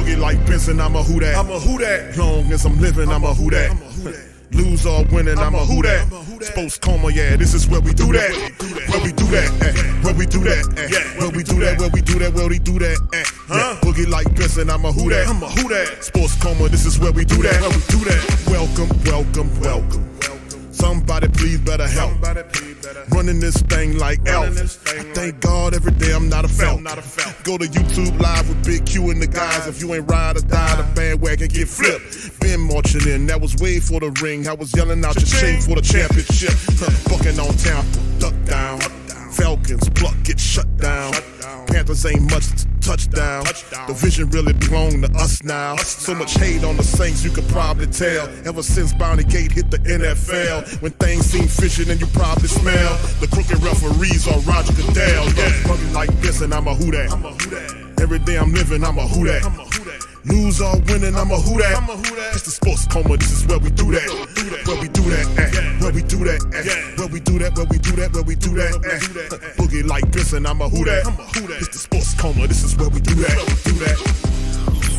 Boogie like Benson, I'm a who that. I'm a who that. Long as I'm living, I'm a who that. Lose or winning, I'm a who that. Sports coma, yeah, this is where we do that. Where we do that, where we do that, where we do that, where we do that, where we do that, Boogie like Benson, I'm a who that. I'm a who that. Sports coma, this is where we do that. Where we do that. Welcome, welcome, welcome. Somebody please better help. Running this thing like Elf. I thank God every day I'm not a felt. Go to YouTube Live with Big Q and the guys. If you ain't ride or die, the bandwagon get flipped. Been marching in, that was way for the ring. I was yelling out your shame for the championship. Bucking on Tampa, duck down. Falcons, pluck, get shut down. Panthers ain't much touchdown. The vision really belong to us now. So much hate on the Saints, you could probably tell. Ever since Bounty Gate hit the NFL, when things seem fishy, then you probably smell the crooked referees on Roger Goodell. Yeah, Boogie like this, and I'm a who that. Every day I'm living, I'm a who that. Lose or winning, I'm a who that. It's the sports coma, this is where we do that. Where we do that, where we do that, where we do that, where we do that, where we do that, Boogie like this, and I'm a who that. It's the sports coma, this is where we do that.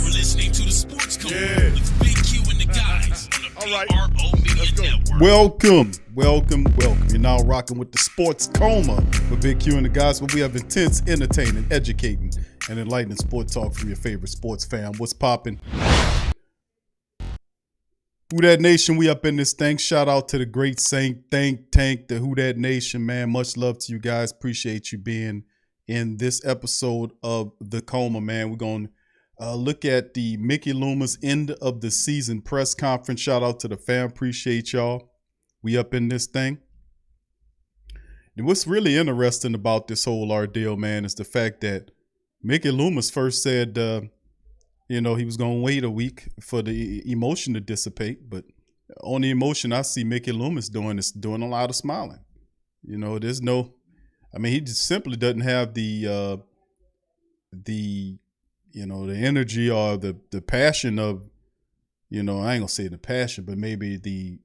You're listening to the Sports Coma with Big Q and the guys on the PRO Media Network. Welcome. You're now rocking with the Sports Coma with Big Q and the guys, where we have intense, entertaining, educating, and enlightening sport talk from your favorite sports fan. What's poppin'? Who Dat Nation, we up in this thing. Shout out to the great Saint Think Tank, the Who Dat Nation, man. Much love to you guys. Appreciate you being in this episode of The Coma, man. We're going to look at the Mickey Loomis end of the season press conference. Shout out to the fam. Appreciate y'all. We up in this thing. And what's really interesting about this whole ordeal, man, is the fact that Mickey Loomis first said, he was going to wait a week for the emotion to dissipate. But on the emotion I see Mickey Loomis doing is doing a lot of smiling. There's no, he just simply doesn't have the energy or the passion of, I ain't going to say the passion, but maybe the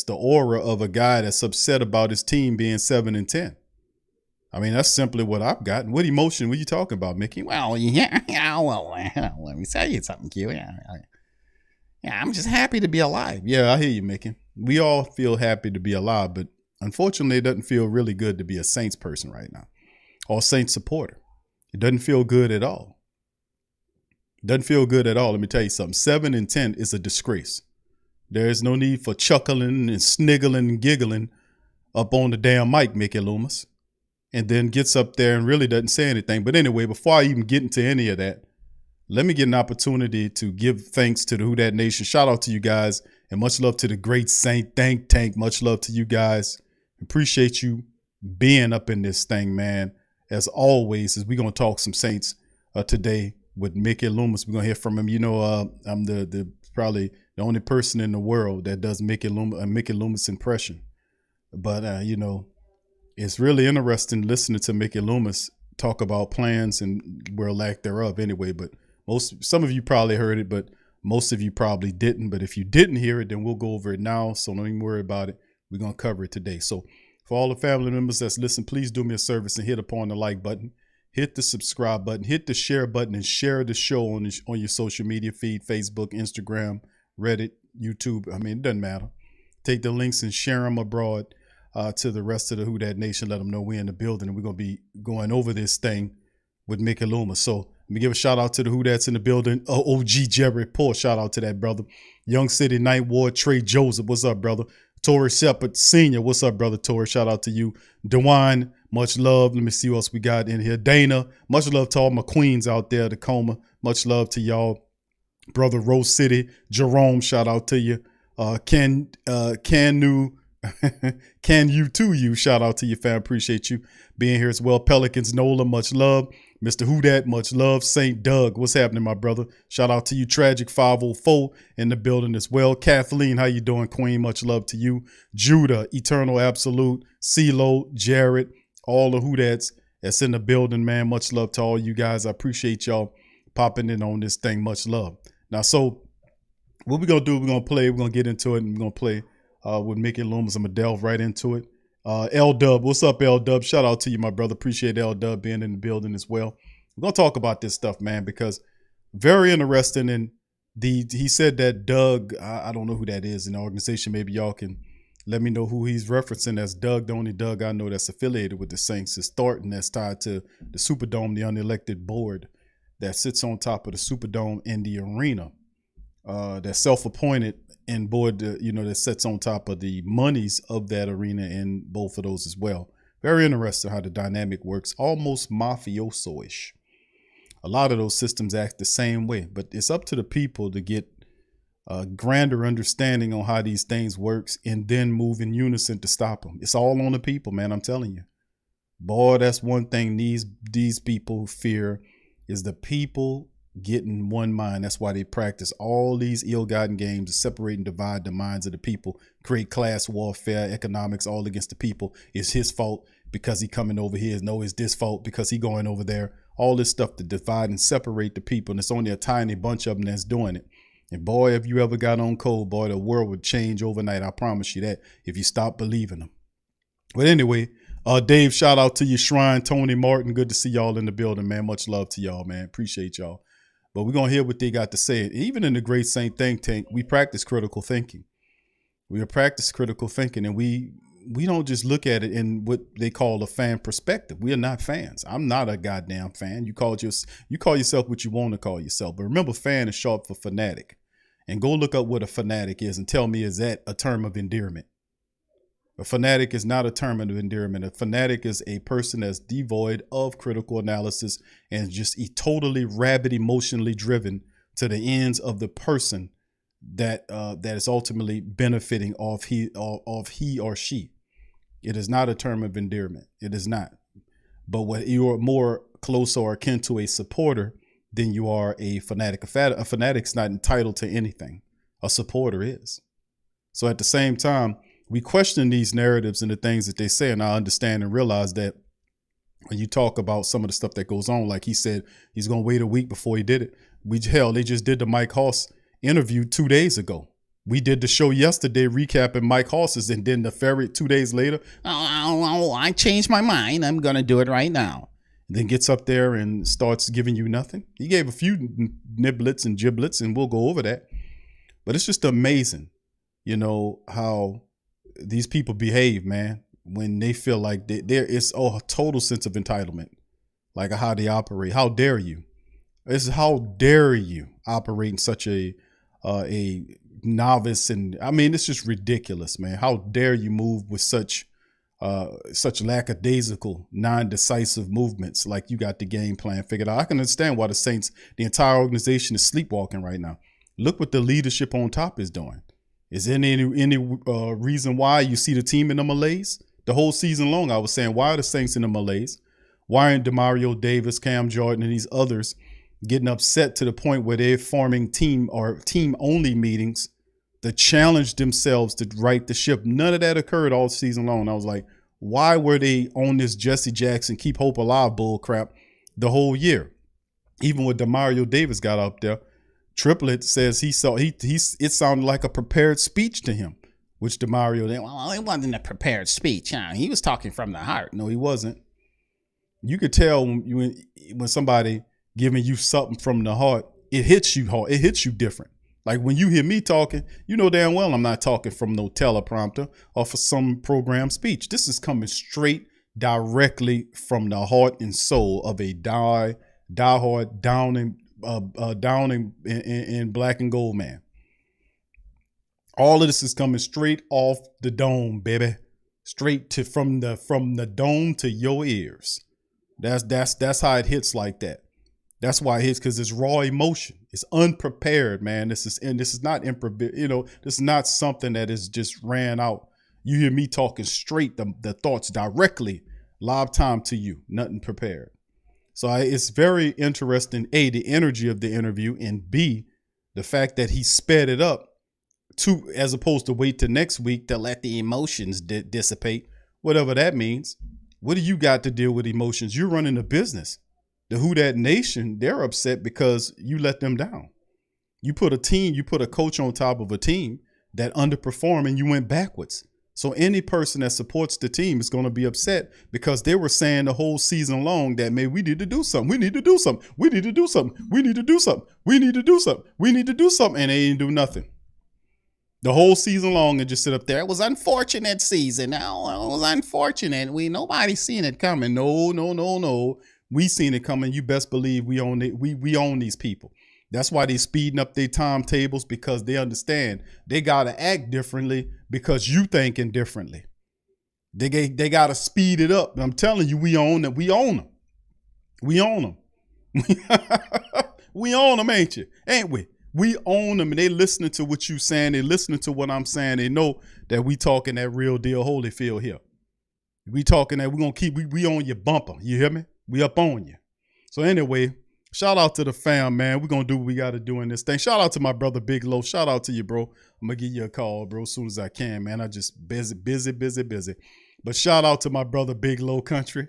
aura of a guy that's upset about his team being 7-10. That's simply what I've gotten. What emotion were you talking about, Mickey? Well, let me tell you something, Q. I'm just happy to be alive. Yeah, I hear you, Mickey. We all feel happy to be alive, but unfortunately, it doesn't feel really good to be a Saints person right now or Saints supporter. It doesn't feel good at all. Let me tell you something. 7-10 is a disgrace. There is no need for chuckling and sniggling and giggling up on the damn mic, Mickey Loomis. And then gets up there and really doesn't say anything. But anyway, before I even get into any of that, let me get an opportunity to give thanks to the Who Dat Nation. Shout out to you guys, and much love to the great Saint Think Tank. Much love to you guys. Appreciate you being up in this thing, man. As always, as we're going to talk some Saints today with Mickey Loomis. We're going to hear from him. I'm the probably the only person in the world that does Mickey Loomis impression. But, it's really interesting listening to Mickey Loomis talk about plans and lack thereof anyway. But some of you probably heard it, but most of you probably didn't. But if you didn't hear it, then we'll go over it now. So don't even worry about it. We're going to cover it today. So for all the family members that's listening, please do me a service and hit upon the like button, hit the subscribe button, hit the share button, and share the show on your social media feed, Facebook, Instagram, Reddit, YouTube. It doesn't matter. Take the links and share them abroad. To the rest of the Who Dat Nation, let them know we're in the building and we're going to be going over this thing with Mickey Loomis. So let me give a shout out to the Who That's in the building. OG Jerry Poor, shout out to that brother. Young City Night Ward, Trey Joseph, what's up, brother? Torrey Shepard Sr., what's up, brother? Torrey, shout out to you. DeWine, much love. Let me see what else we got in here. Dana, much love to all my queens out there, the Coma. Much love to y'all. Brother Rose City, Jerome, shout out to you. Can you to you, shout out to you, fam. Appreciate you being here as well. Pelicans Nola, much love. Mr. Who Dat, much love. St. Doug, what's happening, my brother? Shout out to you. Tragic 504 in the building as well. Kathleen, how you doing, queen? Much love to you. Judah, Eternal Absolute, CeeLo, Jared, all the Who Dats that's in the building, man. Much love to all you guys. I appreciate y'all popping in on this thing. Much love. Now, so what we're going to do, we're going to play. We're going to get into it, and we're going to play with Mickey Loomis. I'm going to delve right into it. L-Dub, what's up, L-Dub? Shout out to you, my brother. Appreciate L-Dub being in the building as well. We're going to talk about this stuff, man, because very interesting. And he said that Doug, I don't know who that is in the organization. Maybe y'all can let me know who he's referencing as Doug. The only Doug I know that's affiliated with the Saints is Thornton, that's tied to the Superdome, the unelected board that sits on top of the Superdome in the arena. That's self-appointed and board, that sits on top of the monies of that arena in both of those as well. Very interesting how the dynamic works, almost mafioso-ish. A lot of those systems act the same way, but it's up to the people to get a grander understanding on how these things works and then move in unison to stop them. It's all on the people, man. I'm telling you. Boy, that's one thing these people fear is the people getting one mind. That's why they practice all these ill-gotten games to separate and divide the minds of the people, create class warfare, economics, all against the people. It's his fault because he coming over here. No, it's this fault because he going over there. All this stuff to divide and separate the people. And it's only a tiny bunch of them that's doing it. And boy, if you ever got on code, boy, the world would change overnight. I promise you that if you stop believing them. But anyway, Dave, shout out to your shrine. Tony Martin, good to see y'all in the building, man. Much love to y'all, man. Appreciate y'all. But we're going to hear what they got to say. Even in the Great Saint Think Tank, we practice critical thinking. We practice critical thinking, and we don't just look at it in what they call a fan perspective. We are not fans. I'm not a goddamn fan. You call yourself what you want to call yourself. But remember, fan is short for fanatic. And go look up what a fanatic is and tell me, is that a term of endearment? A fanatic is not a term of endearment. A fanatic is a person that's devoid of critical analysis and just totally rabid, emotionally driven to the ends of the person that is ultimately benefiting off he or she. It is not a term of endearment. It is not. But what you are more close or akin to a supporter than you are a fanatic. A fanatic's not entitled to anything. A supporter is. So at the same time, we question these narratives and the things that they say, and I understand and realize that when you talk about some of the stuff that goes on, like he said, he's going to wait a week before he did it. They just did the Mike Hoss interview 2 days ago. We did the show yesterday recapping Mike Hoss's, and then the ferry 2 days later, I changed my mind. I'm going to do it right now. Then gets up there and starts giving you nothing. He gave a few niblets and giblets, and we'll go over that. But it's just amazing, how these people behave, man, when they feel like there is a total sense of entitlement, like how they operate. How dare you? How dare you operate in such a novice? And I mean, it's just ridiculous, man. How dare you move with such lackadaisical, non-decisive movements like you got the game plan figured out. I can understand why the Saints, the entire organization, is sleepwalking right now. Look what the leadership on top is doing. Is there any reason why you see the team in the malaise? The whole season long, I was saying, why are the Saints in the malaise? Why aren't Demario Davis, Cam Jordan, and these others getting upset to the point where they're forming team-only meetings to challenge themselves to right the ship? None of that occurred all season long. I was like, why were they on this Jesse Jackson keep hope alive bull crap the whole year? Even when Demario Davis got up there, Triplett says it sounded like a prepared speech to him, which Demario, well, it wasn't a prepared speech. He was talking from the heart. No, he wasn't. You could tell when somebody giving you something from the heart, it hits you hard. It hits you different. Like when you hear me talking, you know damn well I'm not talking from no teleprompter or for some programmed speech. This is coming straight directly from the heart and soul of a diehard, downing in black and gold man. All of this is coming straight off the dome, baby. Straight to from the dome to your ears. That's how it hits like that. That's why it hits, because it's raw emotion. It's unprepared, man. This is not this is not something that is just ran out. You hear me talking straight, the thoughts directly, live time to you, nothing prepared. So it's very interesting, A, the energy of the interview, and B, the fact that he sped it up as opposed to wait till next week to let the emotions dissipate, whatever that means. What do you got to deal with emotions? You're running a business. The Who Dat Nation, they're upset because you let them down. You put a coach on top of a team that underperformed and you went backwards. So any person that supports the team is going to be upset because they were saying the whole season long that, man, we need to do something. We need to do something. We need to do something. We need to do something. We need to do something. We need to do something. And they didn't do nothing. The whole season long and just sit up there. It was unfortunate season. No, it was unfortunate. Nobody seen it coming. No. We seen it coming. You best believe we own it. We own these people. That's why they speeding up their timetables, because they understand they gotta act differently because you thinking differently. They gotta speed it up. I'm telling you, we own them. We own them. We own them. We own them, ain't you? Ain't we? We own them, and they listening to what you saying. They listening to what I'm saying. They know that we talking that real deal Holyfield here. We talking that we gonna keep. We on your bumper. You hear me? We up on you. So anyway. Shout out to the fam, man. We're going to do what we got to do in this thing. Shout out to my brother, Big Low. Shout out to you, bro. I'm going to give you a call, bro, as soon as I can, man. I just busy. But shout out to my brother, Big Low Country.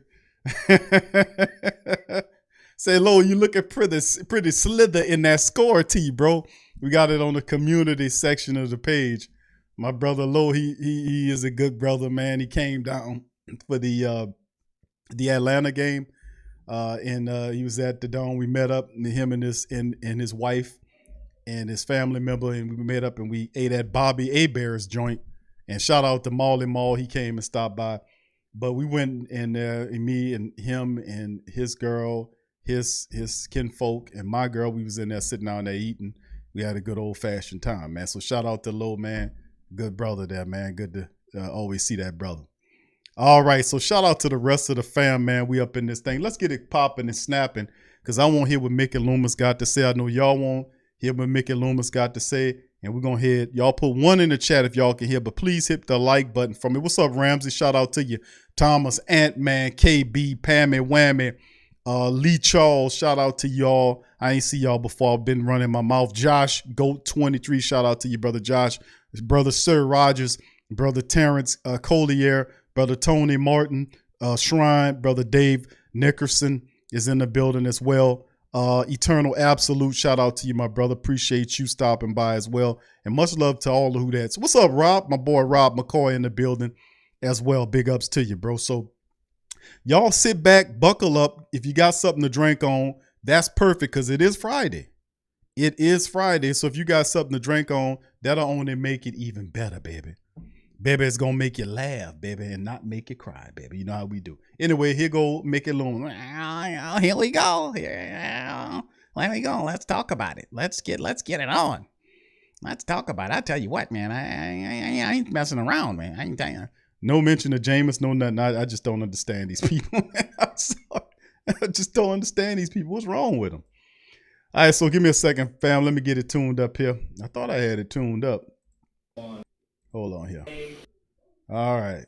Say, Low, you looking pretty slither in that score tee, bro. We got it on the community section of the page. My brother, Low, he is a good brother, man. He came down for the Atlanta game. And he was at the Dome. We met up, him and his wife and his family member, and we met up and we ate at Bobby Abear's joint. And shout out to Marley Mall. He came and stopped by. But we went in there, and me and him and his girl, his kinfolk, and my girl, we was in there sitting down there eating. We had a good old-fashioned time, man. So shout out to Low, man. Good brother there, man. Good to always see that brother. All right, so shout out to the rest of the fam, man. We up in this thing. Let's get it popping and snapping, because I want to hear what Mickey Loomis got to say. I know y'all want to hear what Mickey Loomis got to say, and we're going to hear y'all put one in the chat if y'all can hear, but please hit the like button for me. What's up, Ramsey? Shout out to you. Thomas, Ant-Man, KB, Pammy, Whammy, Lee Charles, shout out to y'all. I ain't see y'all before. I've been running my mouth. Josh, GOAT23, shout out to you, brother Josh. His brother Sir Rogers, brother Terrence Collier, brother Tony Martin, Shrine, brother Dave Nickerson is in the building as well. Eternal Absolute, shout out to you, my brother. Appreciate you stopping by as well. And much love to all the who that's. What's up, Rob? My boy Rob McCoy in the building as well. Big ups to you, bro. So y'all sit back, buckle up. If you got something to drink on, that's perfect, because it is Friday. It is Friday. So if you got something to drink on, that'll only make it even better, baby. Baby, it's going to make you laugh, baby, and not make you cry, baby. You know how we do. Anyway, here go Mickey Loomis. Here we go. Here we go. Let's talk about it. Let's get it on. Let's talk about it. I tell you what, man, I ain't messing around, man. I ain't telling you. No mention of Jameis, no nothing. I just don't understand these people. I'm sorry. I just don't understand these people. What's wrong with them? All right, so give me a second, fam. Let me get it tuned up here. I thought I had it tuned up. Hold on here. All right.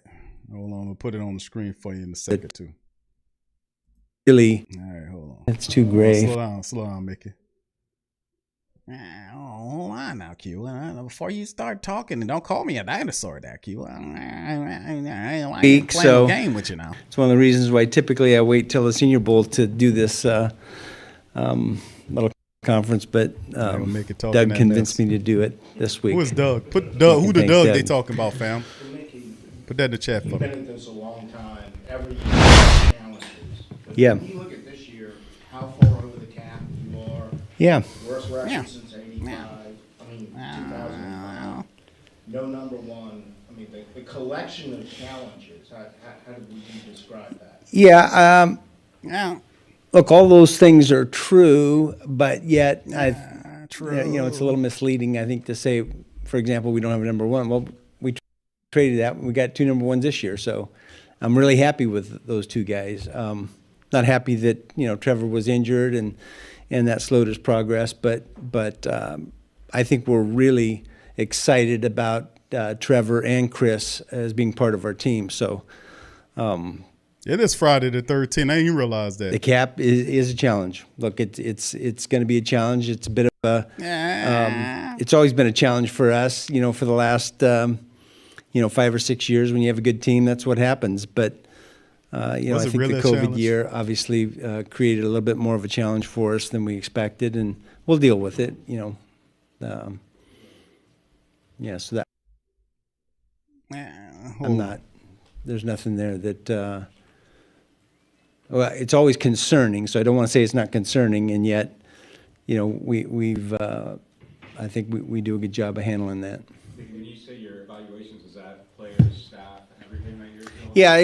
Hold on. We'll put it on the screen for you in a second, too. Really? All right, hold on. It's too gray. Slow down, Mickey. Hold on now, Q. Before you start talking, and don't call me a dinosaur there, Q. I ain't playing a game with you now. It's one of the reasons why typically I wait till the Senior Bowl to do this little conference, but Doug convinced me to do it this week. Who is Doug? Put Doug. Who the Doug they talking about, fam? Put that in the chat for me. You've been at this a long time. Every year challenges. But Yeah. When you look at this year, how far over the cap you are. Yeah. Worst record since '85. I mean, 2005. No number one. I mean, the collection of challenges. How would you describe that? Yeah. Yeah. Look, all those things are true, but yet, True. it's a little misleading, I think, to say, for example, we don't have a number one. Well, we traded that. We got 2 number ones this year, so I'm really happy with those 2 guys. Not happy that Trevor was injured and that slowed his progress, but I think we're really excited about Trevor and Chris as being part of our team. So. It is Friday the 13th. I didn't realize that. The cap is a challenge. Look, it's going to be a challenge. It's a bit of a. It's always been a challenge for us. For the last 5 or 6 years, when you have a good team, that's what happens. But I think really the COVID year obviously created a little bit more of a challenge for us than we expected, and we'll deal with it. So that. I'm not. There's nothing there that. Well, it's always concerning, so I don't want to say it's not concerning, and yet, you know, we've. I think we do a good job of handling that. When you say your evaluations, is that players, staff, everything that you're doing? Yeah,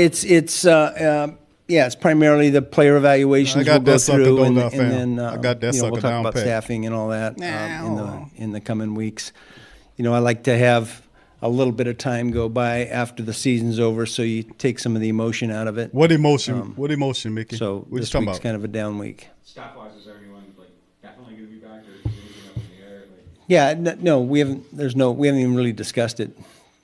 it's primarily the player evaluations I got we'll go that sucker through, down and there, then fam. I got that you know, sucker we'll talk down about pat. staffing and all that in the coming weeks. You know, I like to have a little bit of time go by after the season's over, so you take some of the emotion out of it. What emotion? What emotion, Mickey? So what you this talking week's about? kind of a down week. Staff-wise, is there anyone like definitely going to be back, or is anything up in the air? Like, Yeah, no, we haven't even really discussed it,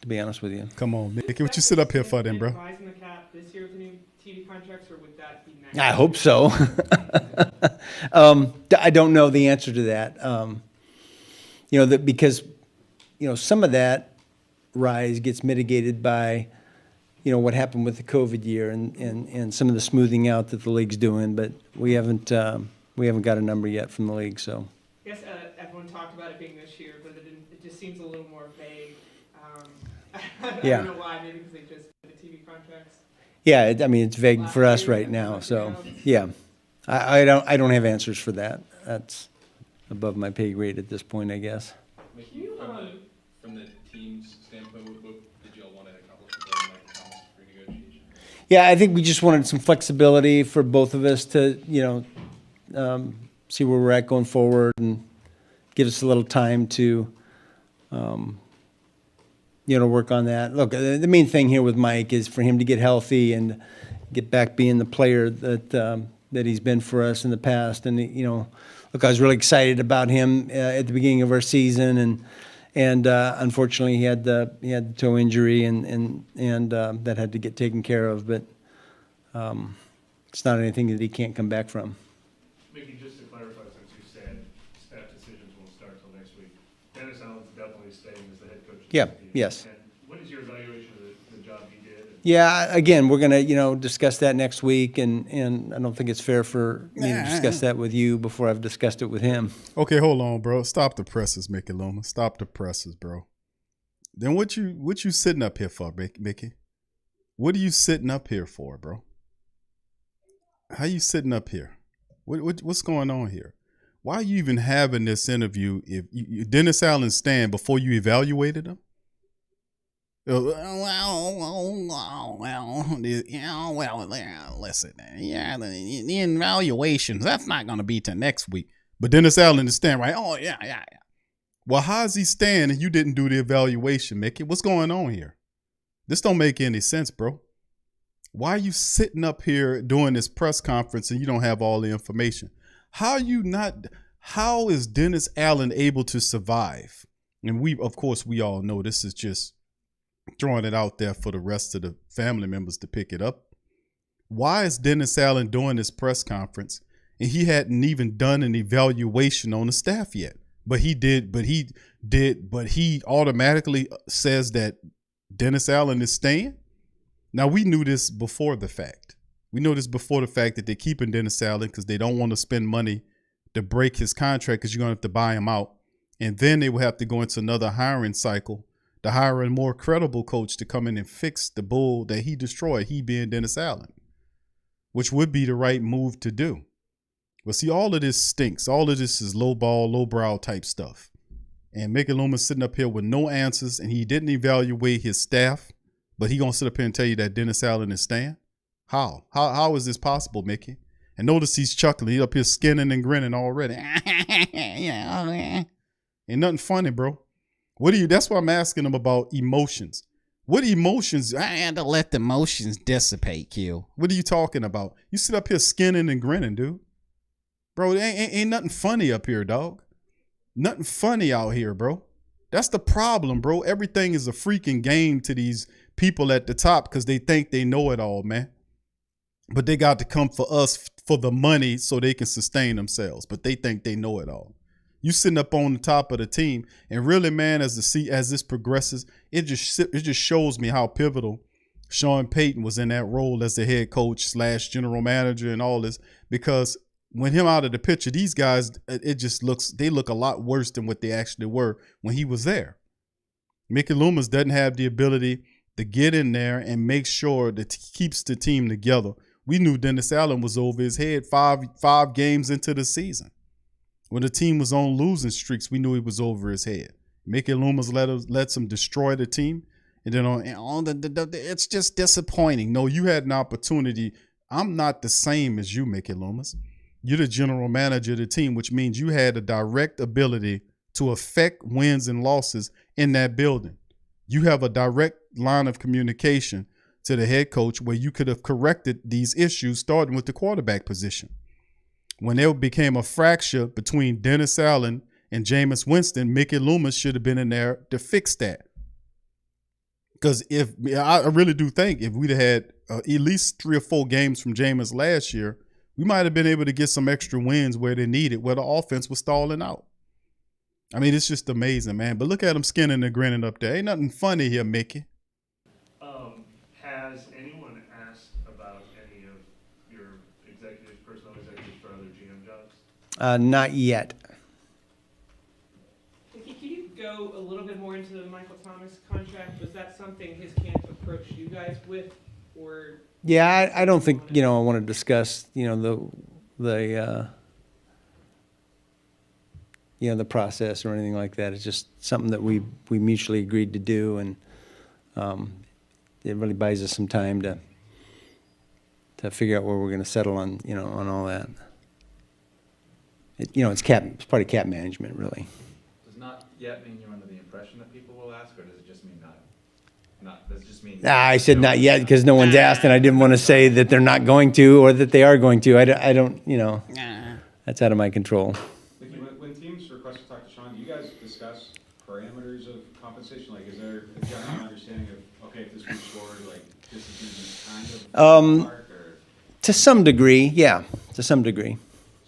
to be honest with you. Come on, Mickey. What you sit up here for, then, bro? Rising the cap this year with the new TV contracts, or would that be next? I hope so. I don't know the answer to that. You know, because, you know, some of that rise gets mitigated by, you know, what happened with the COVID year and some of the smoothing out that the league's doing, but we haven't got a number yet from the league, so. I guess everyone talked about it being this year, but it just seems a little more vague. I Yeah. don't know why, maybe because they just did the TV contracts. Yeah, I mean, it's vague for us right now, so, yeah. I don't have answers for that. That's above my pay grade at this point, I guess. Mickey, from the team's standpoint, what did y'all want to accomplish with the Michael Thomas renegotiation? Yeah, I think we just wanted some flexibility for both of us to, you know, see where we're at going forward and give us a little time to, you know, work on that. Look, the main thing here with Mike is for him to get healthy and get back being the player that he's been for us in the past. And, you know, look, I was really excited about him at the beginning of our season, and unfortunately he had the toe injury and that had to get taken care of. But it's not anything that he can't come back from. Mickey, just to clarify, since you said staff decisions won't start till next week, Dennis Allen's definitely staying as the head coach of Yeah, this team. yes. And what is your evaluation of the job he did? Yeah, again, we're gonna, you know, discuss that next week, and I don't think it's fair for me to discuss that with you before I've discussed it with him. Okay, hold on, bro. Stop the presses, Mickey Loomis. Stop the presses, bro. Then what you sitting up here for, Mickey? What are you sitting up here for, bro? How you sitting up here? What's going on here? Why are you even having this interview if Dennis Allen stand before you evaluated him? Listen, yeah, the evaluations, that's not going to be till next week. But Dennis Allen is stand right. Oh, yeah. Well, how is he stand and you didn't do the evaluation, Mickey? What's going on here? This don't make any sense, bro. Why are you sitting up here doing this press conference and you don't have all the information? How is Dennis Allen able to survive? And of course, we all know this is just throwing it out there for the rest of the family members to pick it up. Why is Dennis Allen doing this press conference and he hadn't even done an evaluation on the staff yet? But he automatically says that Dennis Allen is staying. Now, we knew this before the fact. We know this before the fact that they're keeping Dennis Allen because they don't want to spend money to break his contract because you're going to have to buy him out. And then they will have to go into another hiring cycle to hire a more credible coach to come in and fix the bull that he destroyed, he being Dennis Allen, which would be the right move to do. But see, all of this stinks. All of this is lowbrow type stuff. And Mickey Loomis sitting up here with no answers, and he didn't evaluate his staff, but he gonna sit up here and tell you that Dennis Allen is staying? How is this possible, Mickey? And notice he's chuckling. He's up here skinning and grinning already. Yeah. Ain't nothing funny, bro. That's why I'm asking him about emotions. What emotions? I had to let the emotions dissipate, Q. What are you talking about? You sit up here skinning and grinning, dude. Bro, ain't nothing funny up here, dog. Nothing funny out here, bro. That's the problem, bro. Everything is a freaking game to these people at the top because they think they know it all, man. But they got to come for us for the money so they can sustain themselves. But they think they know it all. You sitting up on the top of the team, and really, man, as this progresses, it just shows me how pivotal Sean Payton was in that role as the head coach / general manager and all this. Because when him out of the picture, these guys, they look a lot worse than what they actually were when he was there. Mickey Loomis doesn't have the ability to get in there and make sure that he keeps the team together. We knew Dennis Allen was over his head five games into the season. When the team was on losing streaks, we knew he was over his head. Mickey Loomis lets him destroy the team. And then it's just disappointing. No, you had an opportunity. I'm not the same as you, Mickey Loomis. You're the general manager of the team, which means you had a direct ability to affect wins and losses in that building. You have a direct line of communication to the head coach where you could have corrected these issues, starting with the quarterback position. When there became a fracture between Dennis Allen and Jameis Winston, Mickey Loomis should have been in there to fix that. Because I really do think if we'd have had at least 3 or 4 games from Jameis last year, we might have been able to get some extra wins where they needed, where the offense was stalling out. I mean, it's just amazing, man. But look at him skinning and grinning up there. Ain't nothing funny here, Mickey. Has anyone asked about any of your executives, personnel executives for other GM jobs? Not yet. Mickey, can you go a little bit more into the Michael Thomas contract? Was that something his camp approached you guys with, or? Yeah, I don't think, I want to discuss, the process or anything like that. It's just something that we mutually agreed to do, and it really buys us some time to figure out where we're going to settle on, on all that. It's part of cap management, really. Does not yet mean you're under the impression that people will ask, or does it just mean not? Does it just mean? I said not yet because no one's asked, and I didn't want to say that they're not going to or that they are going to. I don't, that's out of my control. When teams request to talk to Sean, do you guys discuss parameters of compensation? Like, is there a general understanding of, okay, if this moves forward, like, this is kind of mark, or? To some degree, yeah, to some degree.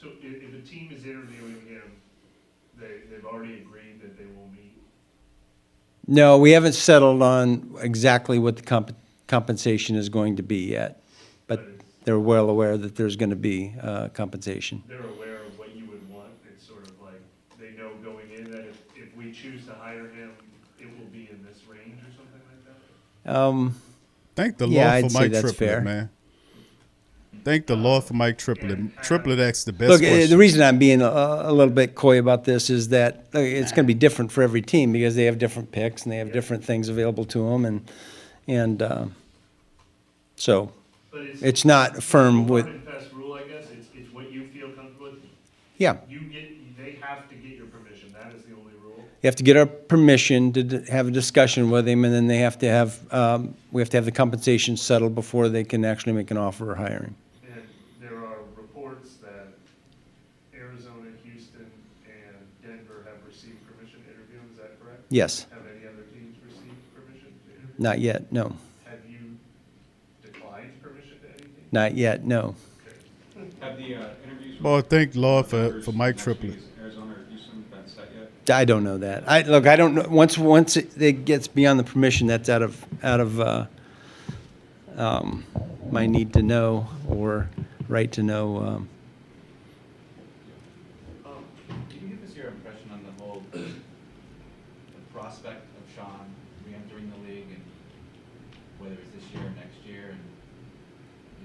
So if a team is interviewing him, they've already agreed that they will meet? No, we haven't settled on exactly what the compensation is going to be yet, but they're well aware that there's going to be compensation. They're aware of what you would want. It's sort of like they know going in that if we choose to hire him, it will be in this range or something like that? Thank the Lord I'd for say Mike that's Triplett, fair. man. Thank the Lord for Mike Triplett. Triplett asked the best Look, question. the reason I'm being a little bit coy about this is that it's going to be different for every team because they have different picks and they have different things available to them, and so it's not firm with. Hard and fast rule, I guess. It's what you feel comfortable with. Yeah. They have to get your permission. That is the only rule. You have to get our permission to have a discussion with him, and then they have to have we have to have the compensation settled before they can actually make an offer or hiring. And there are reports that Arizona, Houston, and Denver have received permission to interview him. Is that correct? Yes. Have any other teams received permission to interview? Not yet. No. Have you declined permission to anything? Not yet. No. Have the interviews? Well, thank the Lord for Mike Triplett. Arizona or Houston been set yet? I don't know that. I don't know. Once it gets beyond the permission, that's out of my need to know or right to know. Can you give us your impression on the whole the prospect of Sean re-entering the league, and whether it's this year or next year, and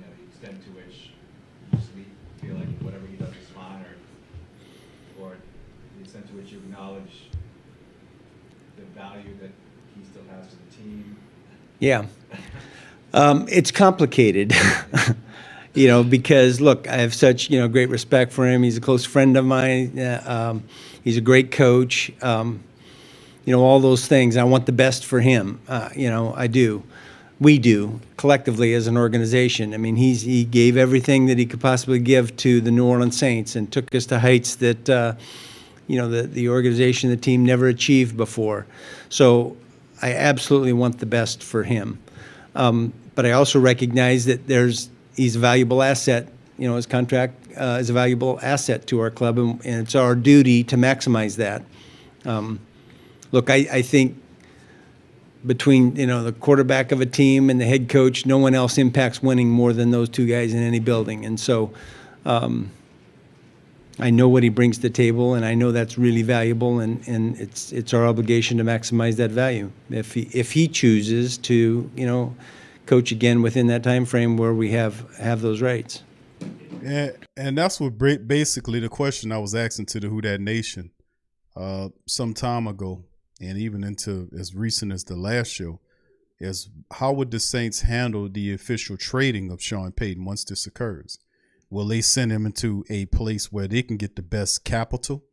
the extent to which you just feel like whatever he does is fine, or the extent to which you acknowledge the value that he still has to the team? Yeah. It's complicated, because look, I have such, great respect for him. He's a close friend of mine. He's a great coach. All those things. I want the best for him. I do. We do collectively as an organization. I mean, he gave everything that he could possibly give to the New Orleans Saints and took us to heights that, the organization, the team never achieved before. So I absolutely want the best for him. But I also recognize that he's a valuable asset. His contract is a valuable asset to our club, and it's our duty to maximize that. Look, I think between the quarterback of a team and the head coach, no one else impacts winning more than those two guys in any building. And so, I know what he brings to the table, and I know that's really valuable, and it's our obligation to maximize that value. If he chooses to, coach again within that time frame where we have those rights. And that's what basically the question I was asking to the Who Dat Nation some time ago, and even into as recent as the last show, is how would the Saints handle the official trading of Sean Payton once this occurs? Will they send him into a place where they can get the best capital?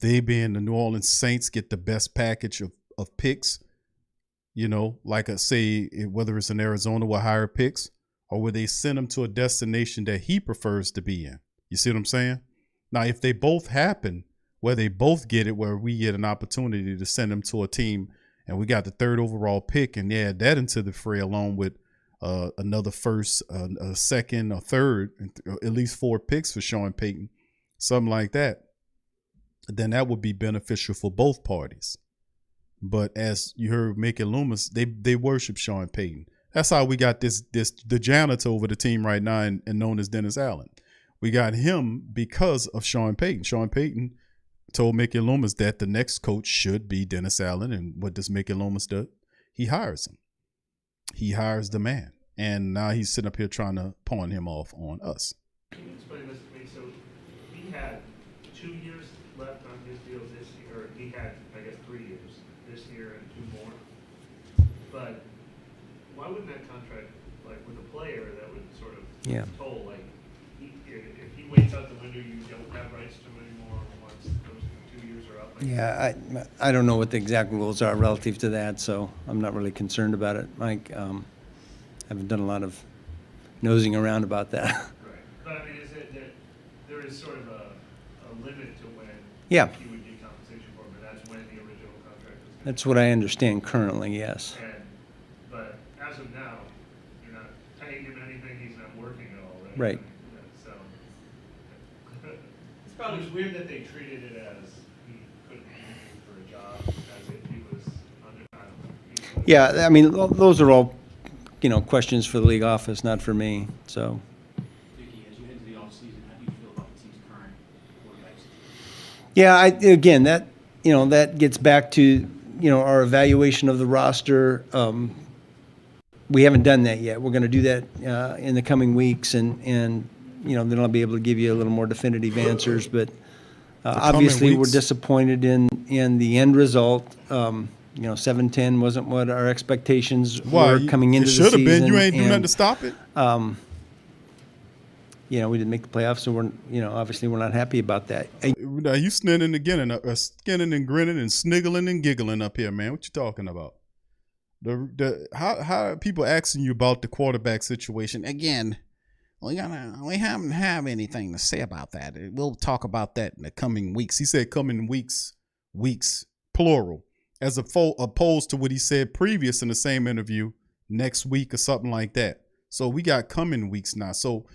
They, being the New Orleans Saints, get the best package of picks, like I say, whether it's in Arizona with higher picks, or will they send him to a destination that he prefers to be in? You see what I'm saying? Now, if they both happen, where they both get it, where we get an opportunity to send him to a team and we got the 3rd overall pick and add that into the fray along with another first, a second, a third, at least 4 picks for Sean Payton, something like that, then that would be beneficial for both parties. But as you heard Mickey Loomis, they worship Sean Payton. That's how we got the janitor over the team right now and known as Dennis Allen. We got him because of Sean Payton. Sean Payton told Mickey Loomis that the next coach should be Dennis Allen. And what does Mickey Loomis do? He hires him. He hires the man. And now he's sitting up here trying to pawn him off on us. Can you explain this to me? So he had 2 years left on his deal this year, or he had, I guess, 3 years this year and 2 more. But why wouldn't that contract, like with a player, that would sort of toll, like, if he waits out the window, you don't have rights to him anymore once those 2 years are up? Like, Yeah, I don't know what the exact rules are relative to that, so I'm not really concerned about it, Mike. I've done a lot of nosing around about that. Right. But I mean, is it that there is sort of a limit to when Yeah. he would get compensation for, but that's when the original contract was? That's what I understand currently, yes. But as of now, you're not paying him anything, he's not working at all, right? Right. So, It's probably it was weird that they treated it as he couldn't interview for a job, as if he was under, I don't know. Yeah, I mean, those are all, questions for the league office, not for me, so. Mickey, as you head into the offseason, how do you feel about the team's current quarterback situation? Yeah, again, that gets back to, our evaluation of the roster. We haven't done that yet. We're going to do that in the coming weeks, and then I'll be able to give you a little more definitive answers. But obviously, we're disappointed in the end result. 7-10 wasn't what our expectations were coming into the season. It should have been. You ain't do nothing to stop it. We didn't make the playoffs, so we're, obviously we're not happy about that. Now you skinning and grinning and sniggling and giggling up here, man. What you talking about? How are people asking you about the quarterback situation? Again, we haven't have anything to say about that. We'll talk about that in the coming weeks. He said coming weeks, plural, as opposed to what he said previous in the same interview, next week or something like that. So we got coming weeks now. So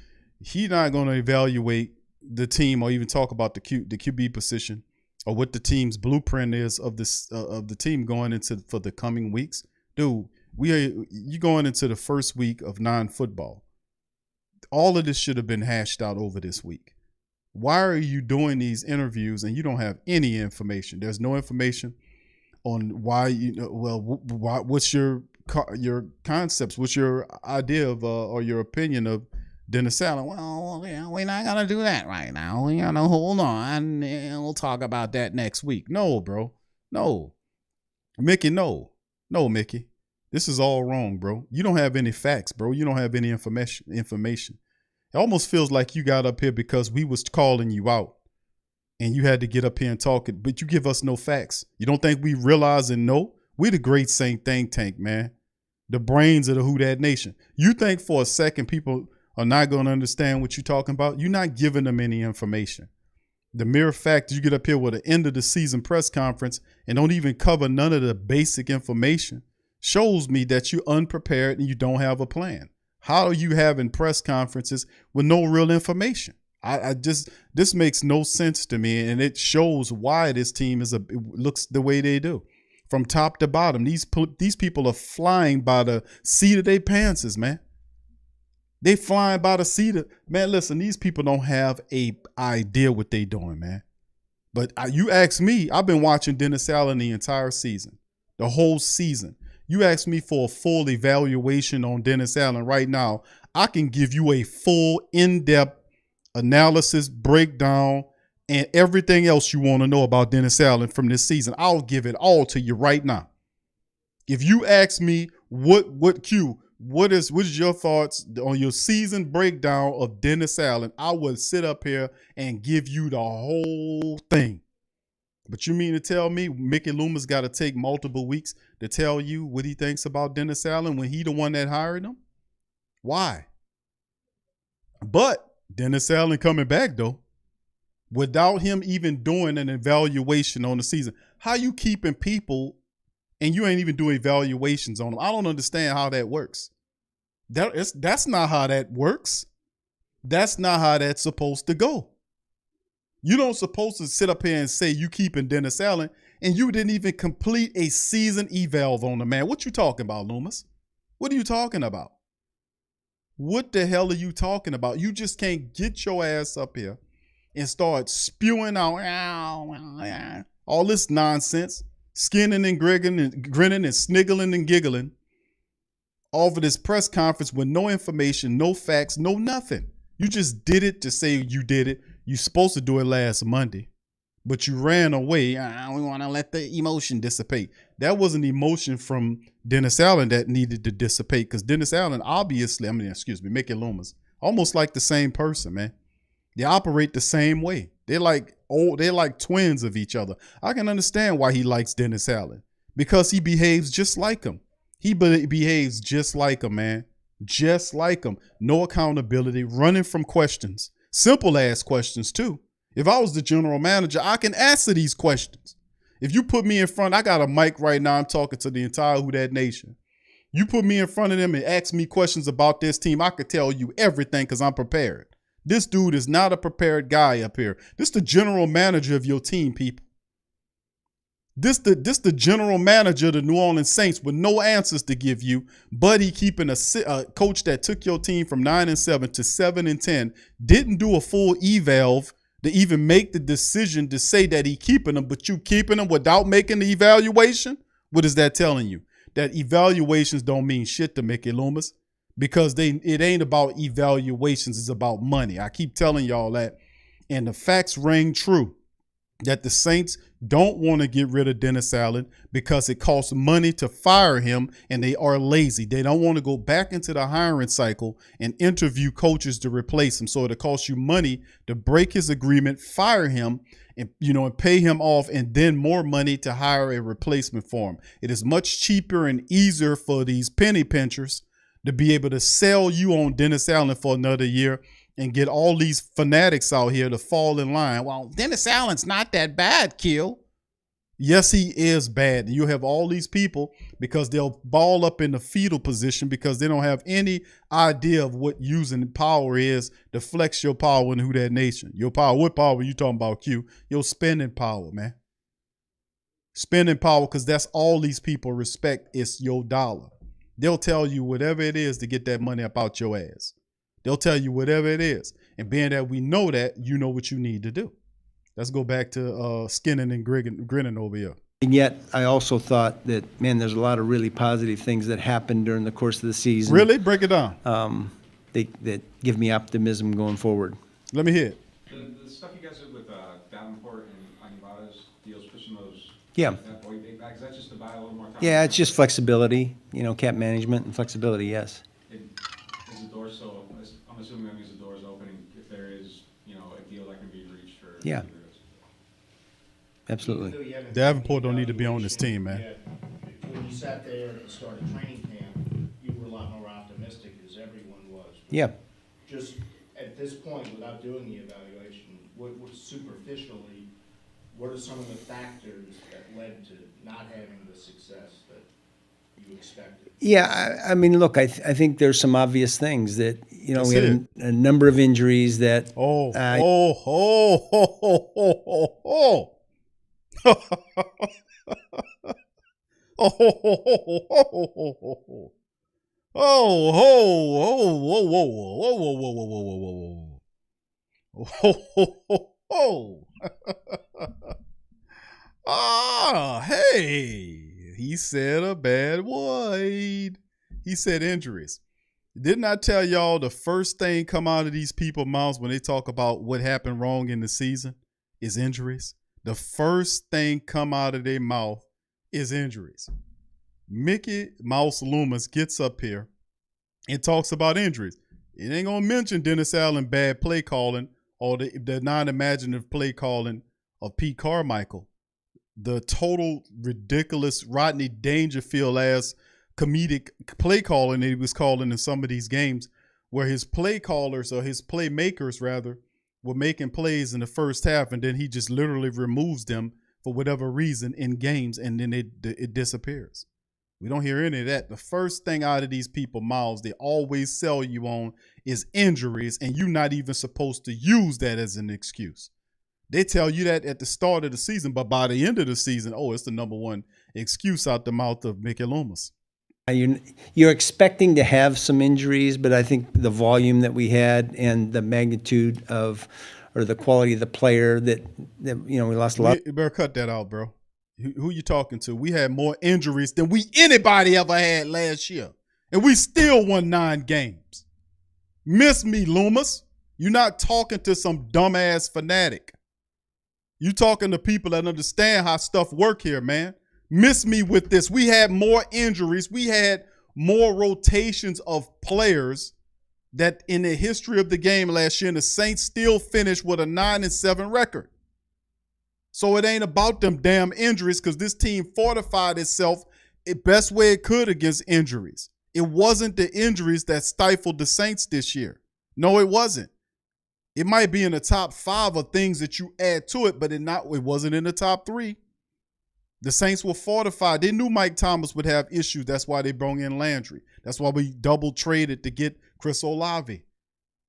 he's not going to evaluate the team or even talk about the QB position or what the team's blueprint is of the team going into for the coming weeks. Dude, you going into the first week of non-football. All of this should have been hashed out over this week. Why are you doing these interviews and you don't have any information? There's no information on why what's your concepts? What's your idea of or your opinion of Dennis Allen? Well, we're not going to do that right now. We got to hold on. We'll talk about that next week. No, bro. No. Mickey, no. No, Mickey. This is all wrong, bro. You don't have any facts, bro. You don't have any information. It almost feels like you got up here because we was calling you out and you had to get up here and talk it, but you give us no facts. You don't think we realize and know? We're the great Saint think tank, man. The brains of the Who Dat Nation. You think for a second people are not going to understand what you're talking about? You're not giving them any information. The mere fact that you get up here with an end of the season press conference and don't even cover none of the basic information shows me that you're unprepared and you don't have a plan. How are you having press conferences with no real information? This makes no sense to me, and it shows why this team looks the way they do. From top to bottom, these people are flying by the seat of their pants, man. They flying by the seat of, man, listen, these people don't have a idea what they doing, man. But you ask me, I've been watching Dennis Allen the entire season, the whole season. You ask me for a full evaluation on Dennis Allen right now, I can give you a full in-depth analysis, breakdown, and everything else you want to know about Dennis Allen from this season. I'll give it all to you right now. If you ask me what is your thoughts on your season breakdown of Dennis Allen, I would sit up here and give you the whole thing. But you mean to tell me Mickey Loomis got to take multiple weeks to tell you what he thinks about Dennis Allen when he the one that hired him? Why? But Dennis Allen coming back, though, without him even doing an evaluation on the season. How you keeping people and you ain't even doing evaluations on them? I don't understand how that works. That's not how that works. That's not how that's supposed to go. You don't supposed to sit up here and say you keeping Dennis Allen and you didn't even complete a season eval on the man. What you talking about, Loomis? What are you talking about? What the hell are you talking about? You just can't get your ass up here and start spewing out all this nonsense, skinning and grinning and sniggling and giggling off of this press conference with no information, no facts, no nothing. You just did it to say you did it. You're supposed to do it last Monday, but you ran away. We want to let the emotion dissipate. That was an emotion from Dennis Allen that needed to dissipate because Dennis Allen, obviously, Mickey Loomis, almost like the same person, man. They operate the same way. They're like twins of each other. I can understand why he likes Dennis Allen because he behaves just like him. He behaves just like him, man. Just like him. No accountability, running from questions. Simple ass questions, too. If I was the general manager, I can answer these questions. If you put me in front, I got a mic right now. I'm talking to the entire Who Dat Nation. You put me in front of them and ask me questions about this team, I could tell you everything because I'm prepared. This dude is not a prepared guy up here. This the general manager of your team, people. This the general manager of the New Orleans Saints with no answers to give you, but he keeping a coach that took your team from 9-7 to 7-10, didn't do a full eval to even make the decision to say that he keeping them, but you keeping them without making the evaluation? What is that telling you? That evaluations don't mean shit to Mickey Loomis because it ain't about evaluations, it's about money. I keep telling y'all that, and the facts ring true. That the Saints don't want to get rid of Dennis Allen because it costs money to fire him and they are lazy. They don't want to go back into the hiring cycle and interview coaches to replace him. So it'll cost you money to break his agreement, fire him, and pay him off, and then more money to hire a replacement for him. It is much cheaper and easier for these penny pinchers to be able to sell you on Dennis Allen for another year and get all these fanatics out here to fall in line. Well, Dennis Allen's not that bad, Kill. Yes, he is bad. And you have all these people because they'll ball up in the fetal position because they don't have any idea of what using power is to flex your power in Who Dat Nation. Your power, what power are you talking about, Q? Your spending power, man. Spending power, because that's all these people respect is your dollar. They'll tell you whatever it is to get that money up out your ass. They'll tell you whatever it is. And being that we know that, you know what you need to do. Let's go back to skinning and grinning over here. And yet, I also thought that, man, there's a lot of really positive things that happened during the course of the season. Really? Break it down. That give me optimism going forward. Let me hear it. The stuff you guys did with Davenport and Anivada's deals, pushing those that void big bags, that's just to buy a little more time? Yeah, it's just flexibility, cap management and flexibility, yes. Is the door so, I'm assuming that means the door is opening if there is, a deal that can be reached for. Yeah. Absolutely. Davenport don't need to be on this team, man. When you sat there at the start of training camp, you were a lot more optimistic, as everyone was. Yeah. Just at this point, without doing the evaluation, what superficially, what are some of the factors that led to not having the success that you expected? Yeah, I mean, look, I think there's some obvious things that, we had a number of injuries that. Oh. Oh, whoa, whoa, whoa, whoa, whoa, whoa, whoa, whoa, whoa, whoa, whoa, whoa, whoa, whoa, whoa. Ah, hey, he said a bad word. He said injuries. Didn't I tell y'all the first thing come out of these people's mouths when they talk about what happened wrong in the season is injuries? The first thing come out of their mouth is injuries. Mickey Mouse Loomis gets up here and talks about injuries. It ain't gonna mention Dennis Allen bad play calling or the non-imaginative play calling of Pete Carmichael. The total ridiculous Rodney Dangerfield-ass comedic play calling that he was calling in some of these games where his play callers or his playmakers rather were making plays in the first half and then he just literally removes them for whatever reason in games and then it disappears. We don't hear any of that. The first thing out of these people's mouths they always sell you on is injuries, and you're not even supposed to use that as an excuse. They tell you that at the start of the season, but by the end of the season, oh, it's the number one excuse out the mouth of Mickey Loomis. You're expecting to have some injuries, but I think the volume that we had and the magnitude of, or the quality of the player that we lost a lot. You better cut that out, bro. Who you talking to? We had more injuries than anybody ever had last year. And we still won 9 games. Miss me, Loomis. You're not talking to some dumbass fanatic. You talking to people that understand how stuff work here, man. Miss me with this. We had more injuries. We had more rotations of players that in the history of the game last year, and the Saints still finished with a 9-7 record. So it ain't about them damn injuries because this team fortified itself the best way it could against injuries. It wasn't the injuries that stifled the Saints this year. No, it wasn't. It might be in the top 5 of things that you add to it, but it wasn't in the top 3. The Saints were fortified. They knew Mike Thomas would have issues. That's why they brought in Landry. That's why we double traded to get Chris Olave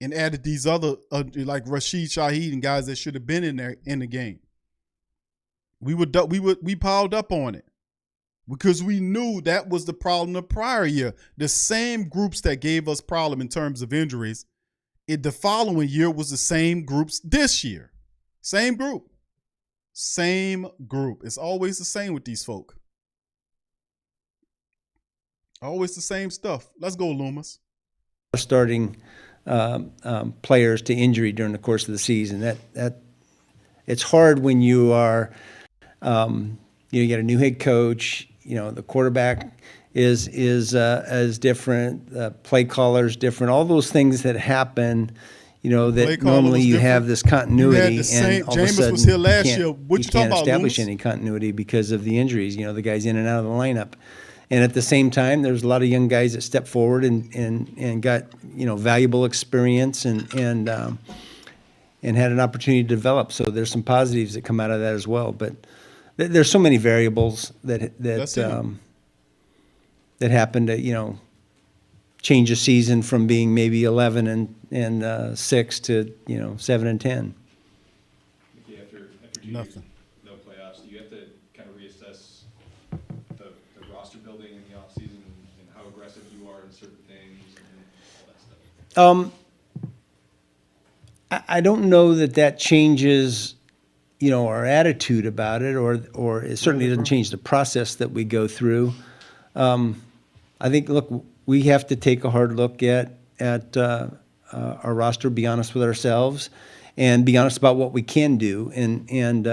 and added these other like Rashid Shaheed and guys that should have been in there in the game. We piled up on it because we knew that was the problem the prior year. The same groups that gave us problem in terms of injuries, the following year was the same groups this year. Same group. Same group. It's always the same with these folk. Always the same stuff. Let's go, Loomis. Starting players to injury during the course of the season. That it's hard when you are, you get a new head coach. The quarterback is different. The play caller is different. All those things that happen. That normally you have this continuity, and all of a sudden was here last year. What you can't talking about, establish Loomis? any continuity because of the injuries. The guys in and out of the lineup, and at the same time, there's a lot of young guys that stepped forward and got valuable experience and had an opportunity to develop. So there's some positives that come out of that as well. But there's so many variables that happen to change a season from being maybe 11 and 6 to 7 and 10. Mickey, after 2 Nothing. years, no playoffs, do you have to kind of reassess the roster building in the offseason and how aggressive you are in certain things and all that stuff? I don't know that changes our attitude about it, or it certainly doesn't change the process that we go through. I think, look, we have to take a hard look at our roster, be honest with ourselves, and be honest about what we can do, and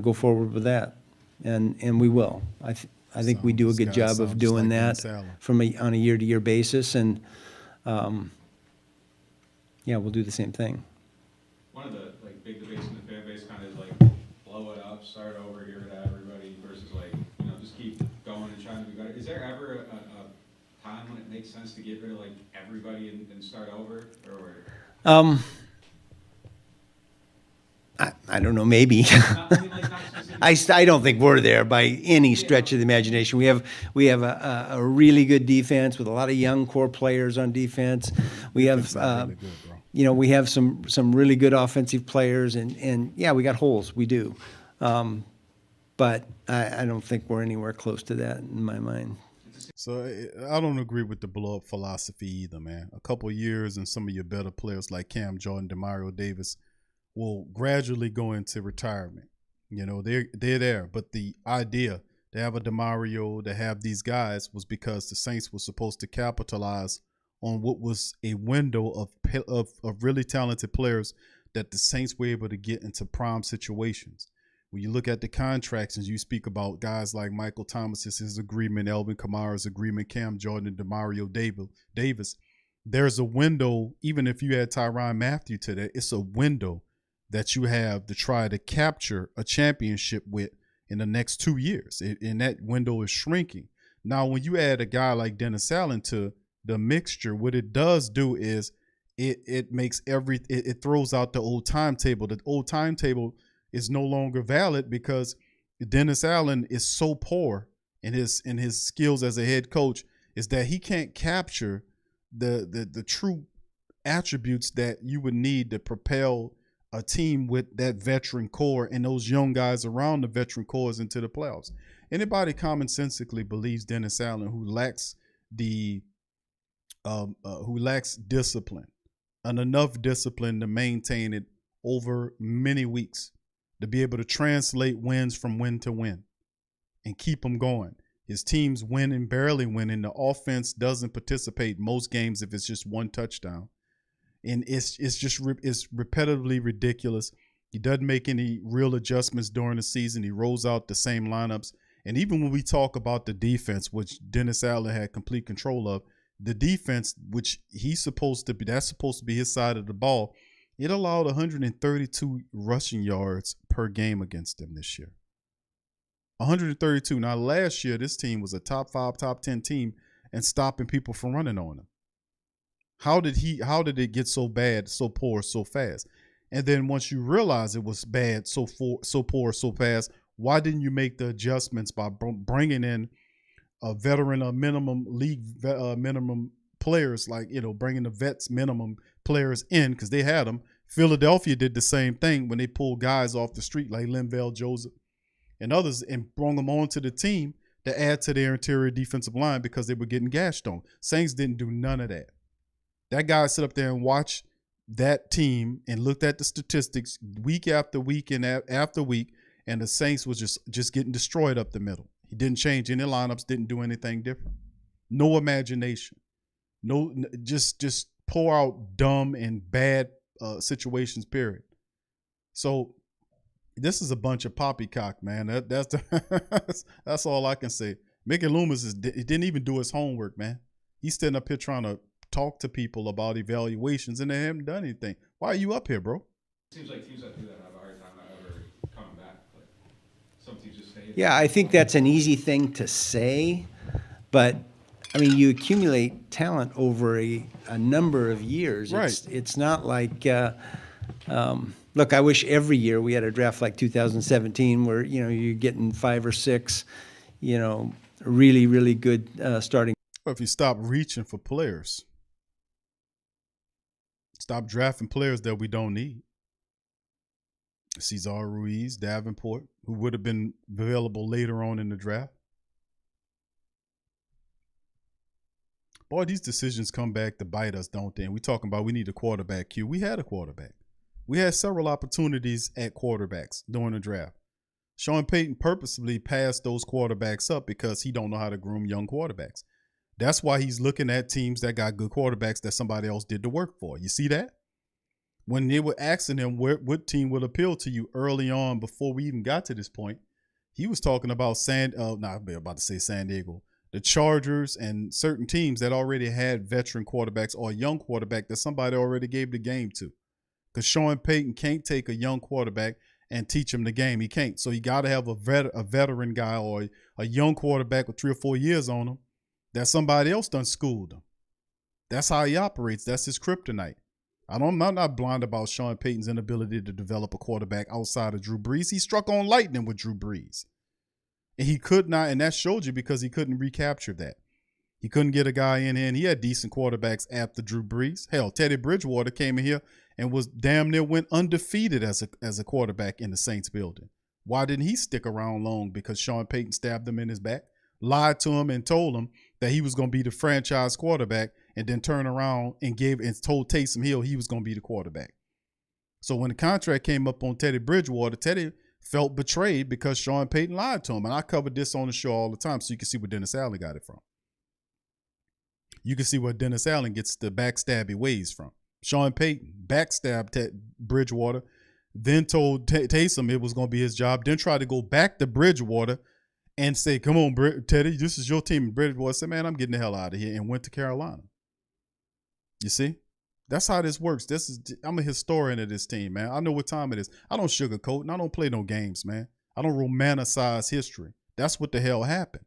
go forward with that, and we will. I think we do a good job of doing that on a year-to-year basis, and we'll do the same thing. One of the big debates in the fan base kind of is blow it up, start over, give it to everybody versus just keep going and trying to be better. Is there ever a time when it makes sense to get rid of everybody and start over, or? I don't know. Maybe. I don't think we're there by any stretch of the imagination. We have a really good defense with a lot of young core players on defense. We have really good, bro. we have some really good offensive players, and we got holes. We do, but I don't think we're anywhere close to that in my mind. So I don't agree with the blow up philosophy either, man. A couple years and some of your better players like Cam Jordan, Demario Davis will gradually go into retirement. You know, they're there. But the idea to have a Demario, to have these guys, was because the Saints were supposed to capitalize on what was a window of really talented players that the Saints were able to get into prime situations. When you look at the contracts and you speak about guys like Michael Thomas's his agreement, Elvin Kamara's agreement, Cam Jordan, and Demario Davis, there's a window, even if you add Tyrann Mathieu to that, it's a window that you have to try to capture a championship with in the next 2 years. And that window is shrinking. Now, when you add a guy like Dennis Allen to the mixture, what it does do is it makes it throws out the old timetable. The old timetable is no longer valid because Dennis Allen is so poor in his skills as a head coach, is that he can't capture the true attributes that you would need to propel a team with that veteran core and those young guys around the veteran cores into the playoffs. Anybody commonsensically believes Dennis Allen, who lacks discipline, and enough discipline to maintain it over many weeks, to be able to translate wins from win to win and keep them going. His teams win and barely win, and the offense doesn't participate most games if it's just one touchdown. And it's repetitively ridiculous. He doesn't make any real adjustments during the season. He rolls out the same lineups. And even when we talk about the defense, which Dennis Allen had complete control of, the defense, which that's supposed to be his side of the ball, it allowed 132 rushing yards per game against them this year. 132. Now, last year, this team was a top 5, top 10 team and stopping people from running on them. How did it get so bad, so poor, so fast? And then once you realize it was bad, so poor, so fast, why didn't you make the adjustments by bringing in a veteran, minimum players, like, bringing the vets minimum players in, because they had them. Philadelphia did the same thing when they pulled guys off the street like Linval Joseph and others and brought them onto the team to add to their interior defensive line because they were getting gashed on. Saints didn't do none of that. That guy sit up there and watched that team and looked at the statistics week after week and after week, and the Saints was just getting destroyed up the middle. He didn't change any lineups, didn't do anything different. No imagination. No, just pour out dumb and bad situations, period. So this is a bunch of poppycock, man. That's all I can say. Mickey Loomis he didn't even do his homework, man. He's standing up here trying to talk to people about evaluations, and they haven't done anything. Why are you up here, bro? Seems like teams that do that have a hard time ever coming back. Like, some teams just stay. Yeah, I think that's an easy thing to say, but I mean, you accumulate talent over a number of years. Right. It's not like, look, I wish every year we had a draft like 2017 where, you're getting 5 or 6, really, really good starting. Well, if you stop reaching for players, stop drafting players that we don't need. Cesar Ruiz, Davenport, who would have been available later on in the draft. Boy, these decisions come back to bite us, don't they? And we talking about we need a quarterback. Q. We had a quarterback. We had several opportunities at quarterbacks during the draft. Sean Payton purposely passed those quarterbacks up because he don't know how to groom young quarterbacks. That's why he's looking at teams that got good quarterbacks that somebody else did the work for. You see that? When they were asking him what team would appeal to you early on before we even got to this point, he was talking about San Diego, the Chargers, and certain teams that already had veteran quarterbacks or a young quarterback that somebody already gave the game to. Because Sean Payton can't take a young quarterback and teach him the game. He can't. So you got to have a veteran guy or a young quarterback with 3 or 4 years on him that somebody else done schooled him. That's how he operates. That's his kryptonite. I'm not blind about Sean Payton's inability to develop a quarterback outside of Drew Brees. He struck on lightning with Drew Brees. And he could not, and that showed you because he couldn't recapture that. He couldn't get a guy in here, and he had decent quarterbacks after Drew Brees. Hell, Teddy Bridgewater came in here and was damn near went undefeated as a quarterback in the Saints building. Why didn't he stick around long? Because Sean Payton stabbed him in his back. lied to him and told him that he was going to be the franchise quarterback, and then turned around and told Taysom Hill he was going to be the quarterback. So when the contract came up on Teddy Bridgewater, Teddy felt betrayed because Sean Payton lied to him. And I covered this on the show all the time, so you can see where Dennis Allen got it from. You can see where Dennis Allen gets the backstabby ways from. Sean Payton backstabbed Bridgewater, then told Taysom it was going to be his job, then tried to go back to Bridgewater and say, come on, Teddy, this is your team. And Bridgewater said, man, I'm getting the hell out of here, and went to Carolina. You see? That's how this works. I'm a historian of this team, man. I know what time it is. I don't sugarcoat, and I don't play no games, man. I don't romanticize history. That's what the hell happened.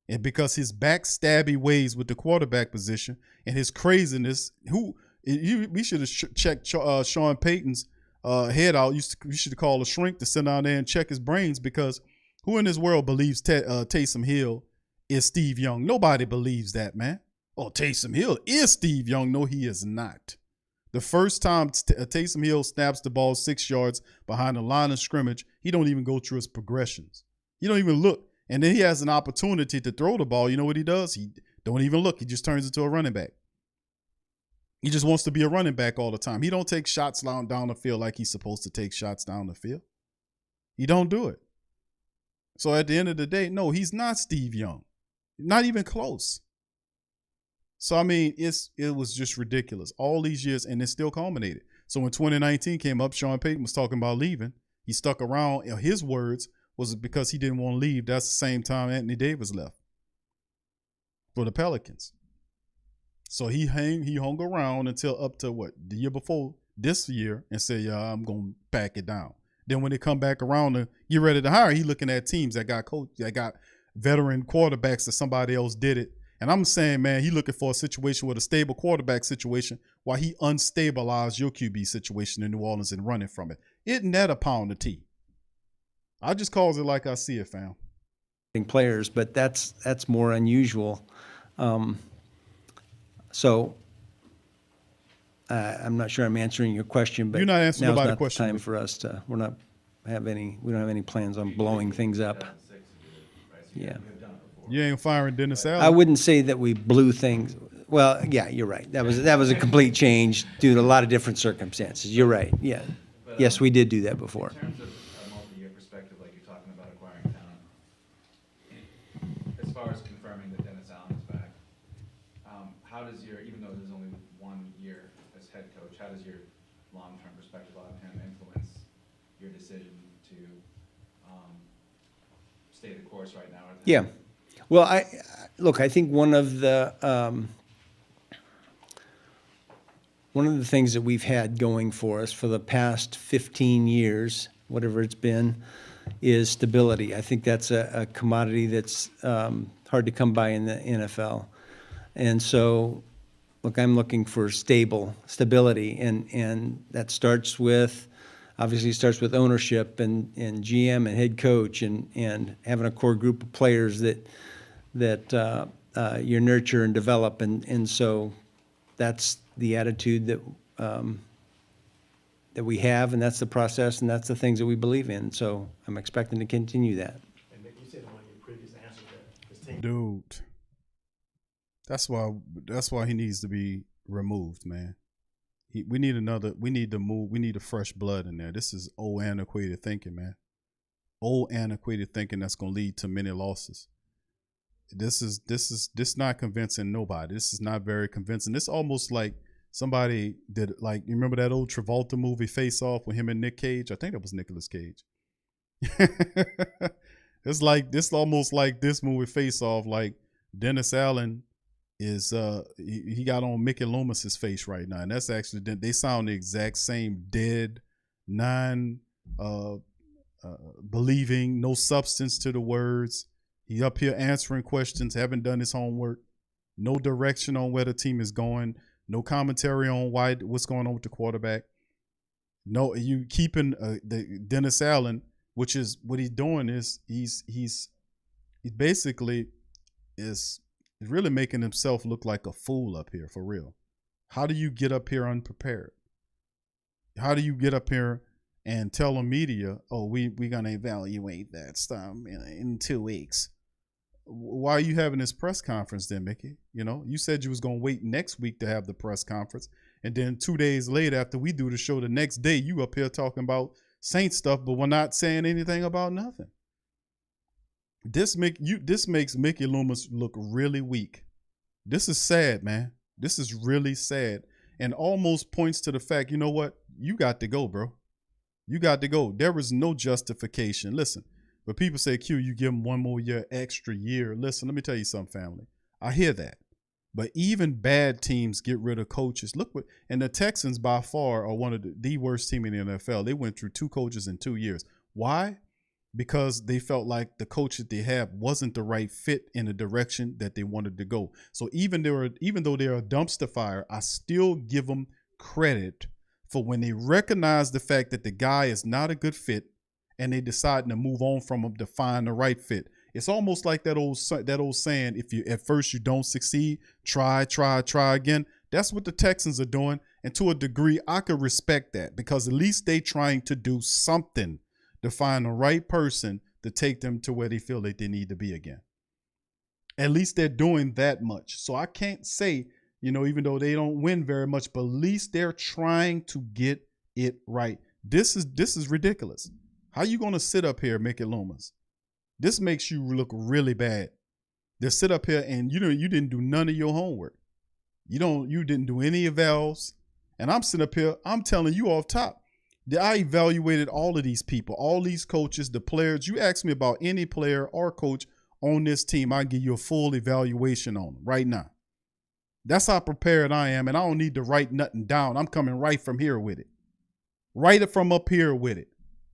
And because his backstabby ways with the quarterback position and his craziness, we should have checked Sean Payton's head out. You should have called a shrink to sit down there and check his brains, because who in this world believes Taysom Hill is Steve Young? Nobody believes that, man. Oh, Taysom Hill is Steve Young. No, he is not. The first time Taysom Hill snaps the ball 6 yards behind the line of scrimmage, he don't even go through his progressions. He don't even look. And then he has an opportunity to throw the ball. You know what he does? He don't even look. He just turns into a running back. He just wants to be a running back all the time. He don't take shots down the field like he's supposed to take shots down the field. He don't do it. So at the end of the day, no, he's not Steve Young. Not even close. So, I mean, it was just ridiculous. All these years, and it still culminated. So when 2019 came up, Sean Payton was talking about leaving. He stuck around. His words was because he didn't want to leave. That's the same time Anthony Davis left for the Pelicans. So he hung around until up to the year before this year, and said, yeah, I'm going to back it down. Then when they come back around to get ready to hire, he looking at teams that got veteran quarterbacks that somebody else did it. And I'm saying, man, he looking for a situation with a stable quarterback situation while he unstabilized your QB situation in New Orleans and running from it. Isn't that a pound of tea? I just calls it like I see it, fam. Players, but that's more unusual. So I'm not sure I'm answering your question, but you're not answering nobody's question. Time for us to. We don't have any plans on blowing things up. Yeah. You ain't firing Dennis Allen. I wouldn't say that we blew things. Well, yeah, you're right. That was a complete change due to a lot of different circumstances. You're right. Yeah. Yes, we did do that before. In terms of a multi-year perspective, like you're talking about acquiring talent, as far as confirming that Dennis Allen is back, how does even though there's only 1 year as head coach, how does your long-term perspective on him influence your decision to stay the course right now? Yeah. Well, I think one of the things that we've had going for us for the past 15 years, whatever it's been, is stability. I think that's a commodity that's hard to come by in the NFL. And so, look, I'm looking for stability, and that starts with, obviously, starts with ownership and GM and head coach and having a core group of players that you nurture and develop, and so that's the attitude that we have, and that's the process, and that's the things that we believe in. So I'm expecting to continue that. And Mickey, you said in one of your previous answers that this team. Dude, that's why he needs to be removed, man. We need a fresh blood in there. This is old antiquated thinking, man. Old antiquated thinking that's gonna lead to many losses. This is not convincing nobody. This is not very convincing. This almost like somebody did, like, you remember that old Travolta movie Face Off with him and Nick Cage? I think that was Nicolas Cage. It's almost like this movie Face Off, like Dennis Allen is he got on Mickey Loomis's face right now, and that's actually, they sound the exact same, dead, believing, no substance to the words. He up here answering questions, haven't done his homework, no direction on where the team is going, no commentary on what's going on with the quarterback. No, you keeping the Dennis Allen, which is what he's doing is he's basically is really making himself look like a fool up here, for real. How do you get up here unprepared? How do you get up here and tell the media, oh, we're going to evaluate that stuff in 2 weeks? why are you having this press conference then, Mickey? You know, you said you was going to wait next week to have the press conference. And then 2 days later, after we do the show, the next day, you up here talking about Saints stuff, but we're not saying anything about nothing. This makes Mickey Loomis look really weak. This is sad, man. This is really sad, and almost points to the fact, you know what? You got to go, bro. You got to go. There is no justification. Listen, but people say, Q, you give him 1 more year, extra year. Listen, let me tell you something, family. I hear that. But even bad teams get rid of coaches. Look what, and the Texans by far are one of the worst team in the NFL. They went through 2 coaches in 2 years. Why? Because they felt like the coach that they have wasn't the right fit in the direction that they wanted to go. So even though they're a dumpster fire, I still give them credit for when they recognize the fact that the guy is not a good fit and they decide to move on from him to find the right fit. It's almost like that old saying, if you at first you don't succeed, try again. That's what the Texans are doing. And to a degree, I could respect that, because at least they trying to do something to find the right person to take them to where they feel like they need to be again. At least they're doing that much. So I can't say, you know, even though they don't win very much, but at least they're trying to get it right. This is ridiculous. How you going to sit up here, Mickey Loomis? This makes you look really bad. They sit up here and you didn't do none of your homework. You didn't do any evals. And I'm sitting up here, I'm telling you off top, that I evaluated all of these people, all these coaches, the players. You ask me about any player or coach on this team, I give you a full evaluation on them right now. That's how prepared I am, and I don't need to write nothing down. I'm coming right from here with it. Right from up here with it.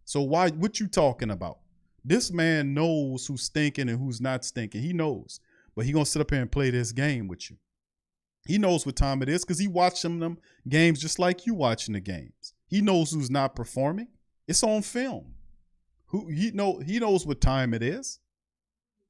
So what you talking about? This man knows who's stinking and who's not stinking. He knows. But he going to sit up here and play this game with you. He knows what time it is because he watching them games just like you watching the games. He knows who's not performing. It's on film. He knows what time it is.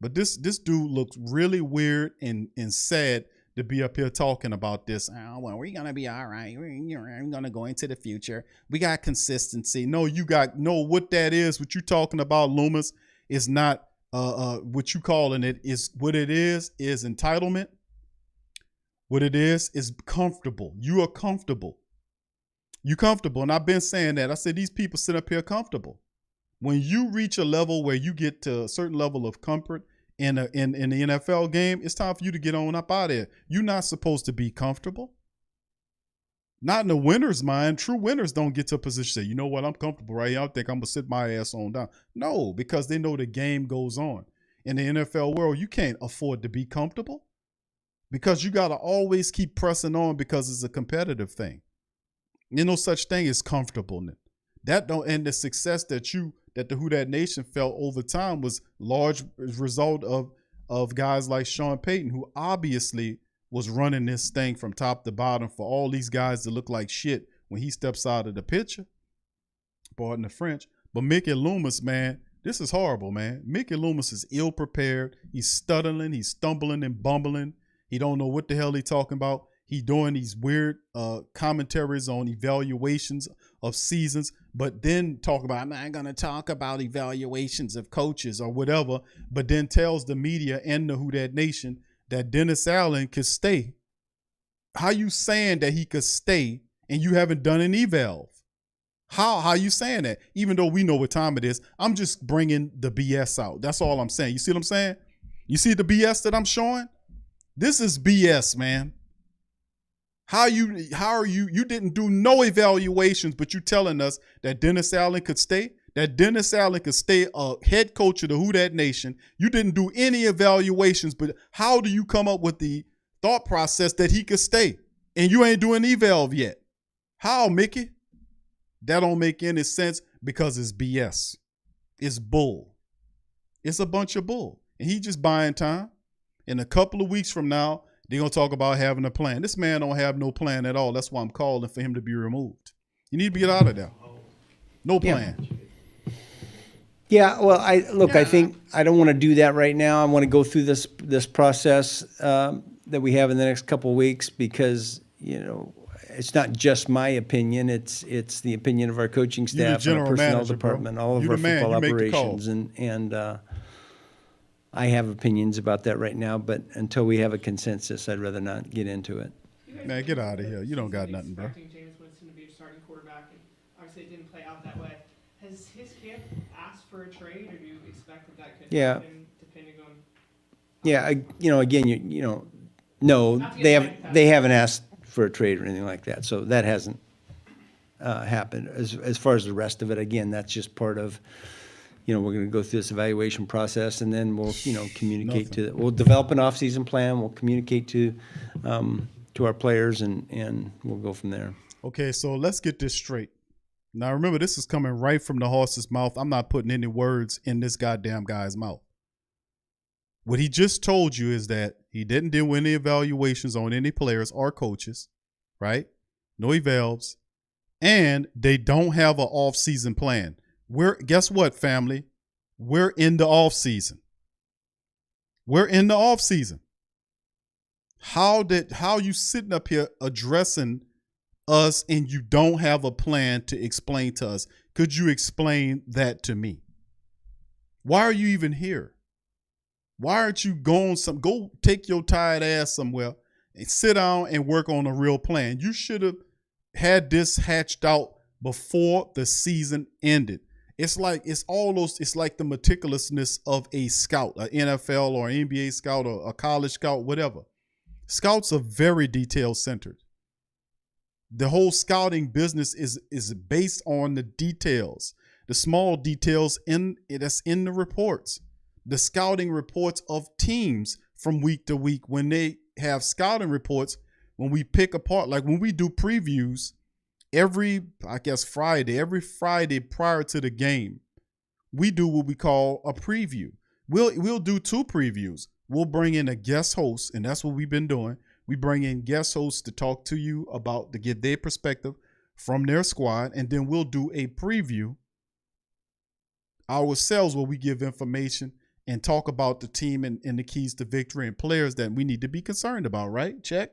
But this dude looks really weird and sad to be up here talking about this. Oh, well, we're going to be all right. We're going to go into the future. We got consistency. No, what that is, what you're talking about, Loomis, is not what you calling it. Is what it is entitlement. What it is comfortable. You are comfortable. You comfortable. And I've been saying that. I said these people sit up here comfortable. When you reach a level where you get to a certain level of comfort in the NFL game, it's time for you to get on up out of there. You're not supposed to be comfortable. Not in the winner's mind. True winners don't get to a position say, you know what, I'm comfortable right here. I think I'm going to sit my ass on down. No, because they know the game goes on. In the NFL world, you can't afford to be comfortable because you got to always keep pressing on because it's a competitive thing. There's no such thing as comfortableness. That don't end the success that the Who Dat Nation felt over time was large result of guys like Sean Payton, who obviously was running this thing from top to bottom for all these guys to look like shit when he steps out of the picture. Pardon the French. But Mickey Loomis, man, this is horrible, man. Mickey Loomis is ill prepared. He's stuttering. He's stumbling and bumbling. He don't know what the hell he's talking about. He doing these weird commentaries on evaluations of seasons, but then talk about, I'm not going to talk about evaluations of coaches or whatever, but then tells the media and the Who Dat Nation that Dennis Allen could stay. How you saying that he could stay and you haven't done an eval? How you saying that? Even though we know what time it is, I'm just bringing the BS out. That's all I'm saying. You see what I'm saying? You see the BS that I'm showing? This is BS, man. How are you didn't do no evaluations, but you telling us that Dennis Allen could stay? That Dennis Allen could stay a head coach of the Who Dat Nation. You didn't do any evaluations, but how do you come up with the thought process that he could stay? And you ain't doing eval yet. How, Mickey? That don't make any sense because it's BS. It's bull. It's a bunch of bull. And he just buying time. In a couple of weeks from now, they're going to talk about having a plan. This man don't have no plan at all. That's why I'm calling for him to be removed. You need to get out of there. No plan. Yeah, well, I think I don't want to do that right now. I want to go through this process that we have in the next couple of weeks because, you know, it's not just my opinion. It's the opinion of our coaching staff, and our personnel department, all of our football operations, and I have opinions about that right now, but until we have a consensus, I'd rather not get into it. Man, get out of here. You don't got nothing, bro. Expecting James Winston to be your starting quarterback, and obviously it didn't play out that way. Has his camp asked for a trade, or do you expect that could happen depending on? Yeah, again, no, they haven't asked for a trade or anything like that, so that hasn't happened. As far as the rest of it, again, that's just part of, we're going to go through this evaluation process, and then we'll, communicate we'll develop an off-season plan, we'll communicate to our players, and we'll go from there. Okay, so let's get this straight. Now, remember, this is coming right from the horse's mouth. I'm not putting any words in this goddamn guy's mouth. What he just told you is that he didn't do any evaluations on any players or coaches, right? No evals. And they don't have an off-season plan. Guess what, family? We're in the off-season. We're in the off-season. How you sitting up here addressing us and you don't have a plan to explain to us? Could you explain that to me? Why are you even here? Why aren't you going go take your tired ass somewhere and sit down and work on a real plan? You should have had this hatched out before the season ended. It's like the meticulousness of a scout, an NFL or an NBA scout or a college scout, whatever. Scouts are very detail centered. The whole scouting business is based on the details, the small details that's in the reports. The scouting reports of teams from week to week, when they have scouting reports, when we pick apart, like when we do previews every Friday prior to the game, we do what we call a preview. We'll do 2 previews. We'll bring in a guest host, and that's what we've been doing. We bring in guest hosts to talk to you to get their perspective from their squad, and then we'll do a preview ourselves where we give information and talk about the team and the keys to victory and players that we need to be concerned about, right? Check.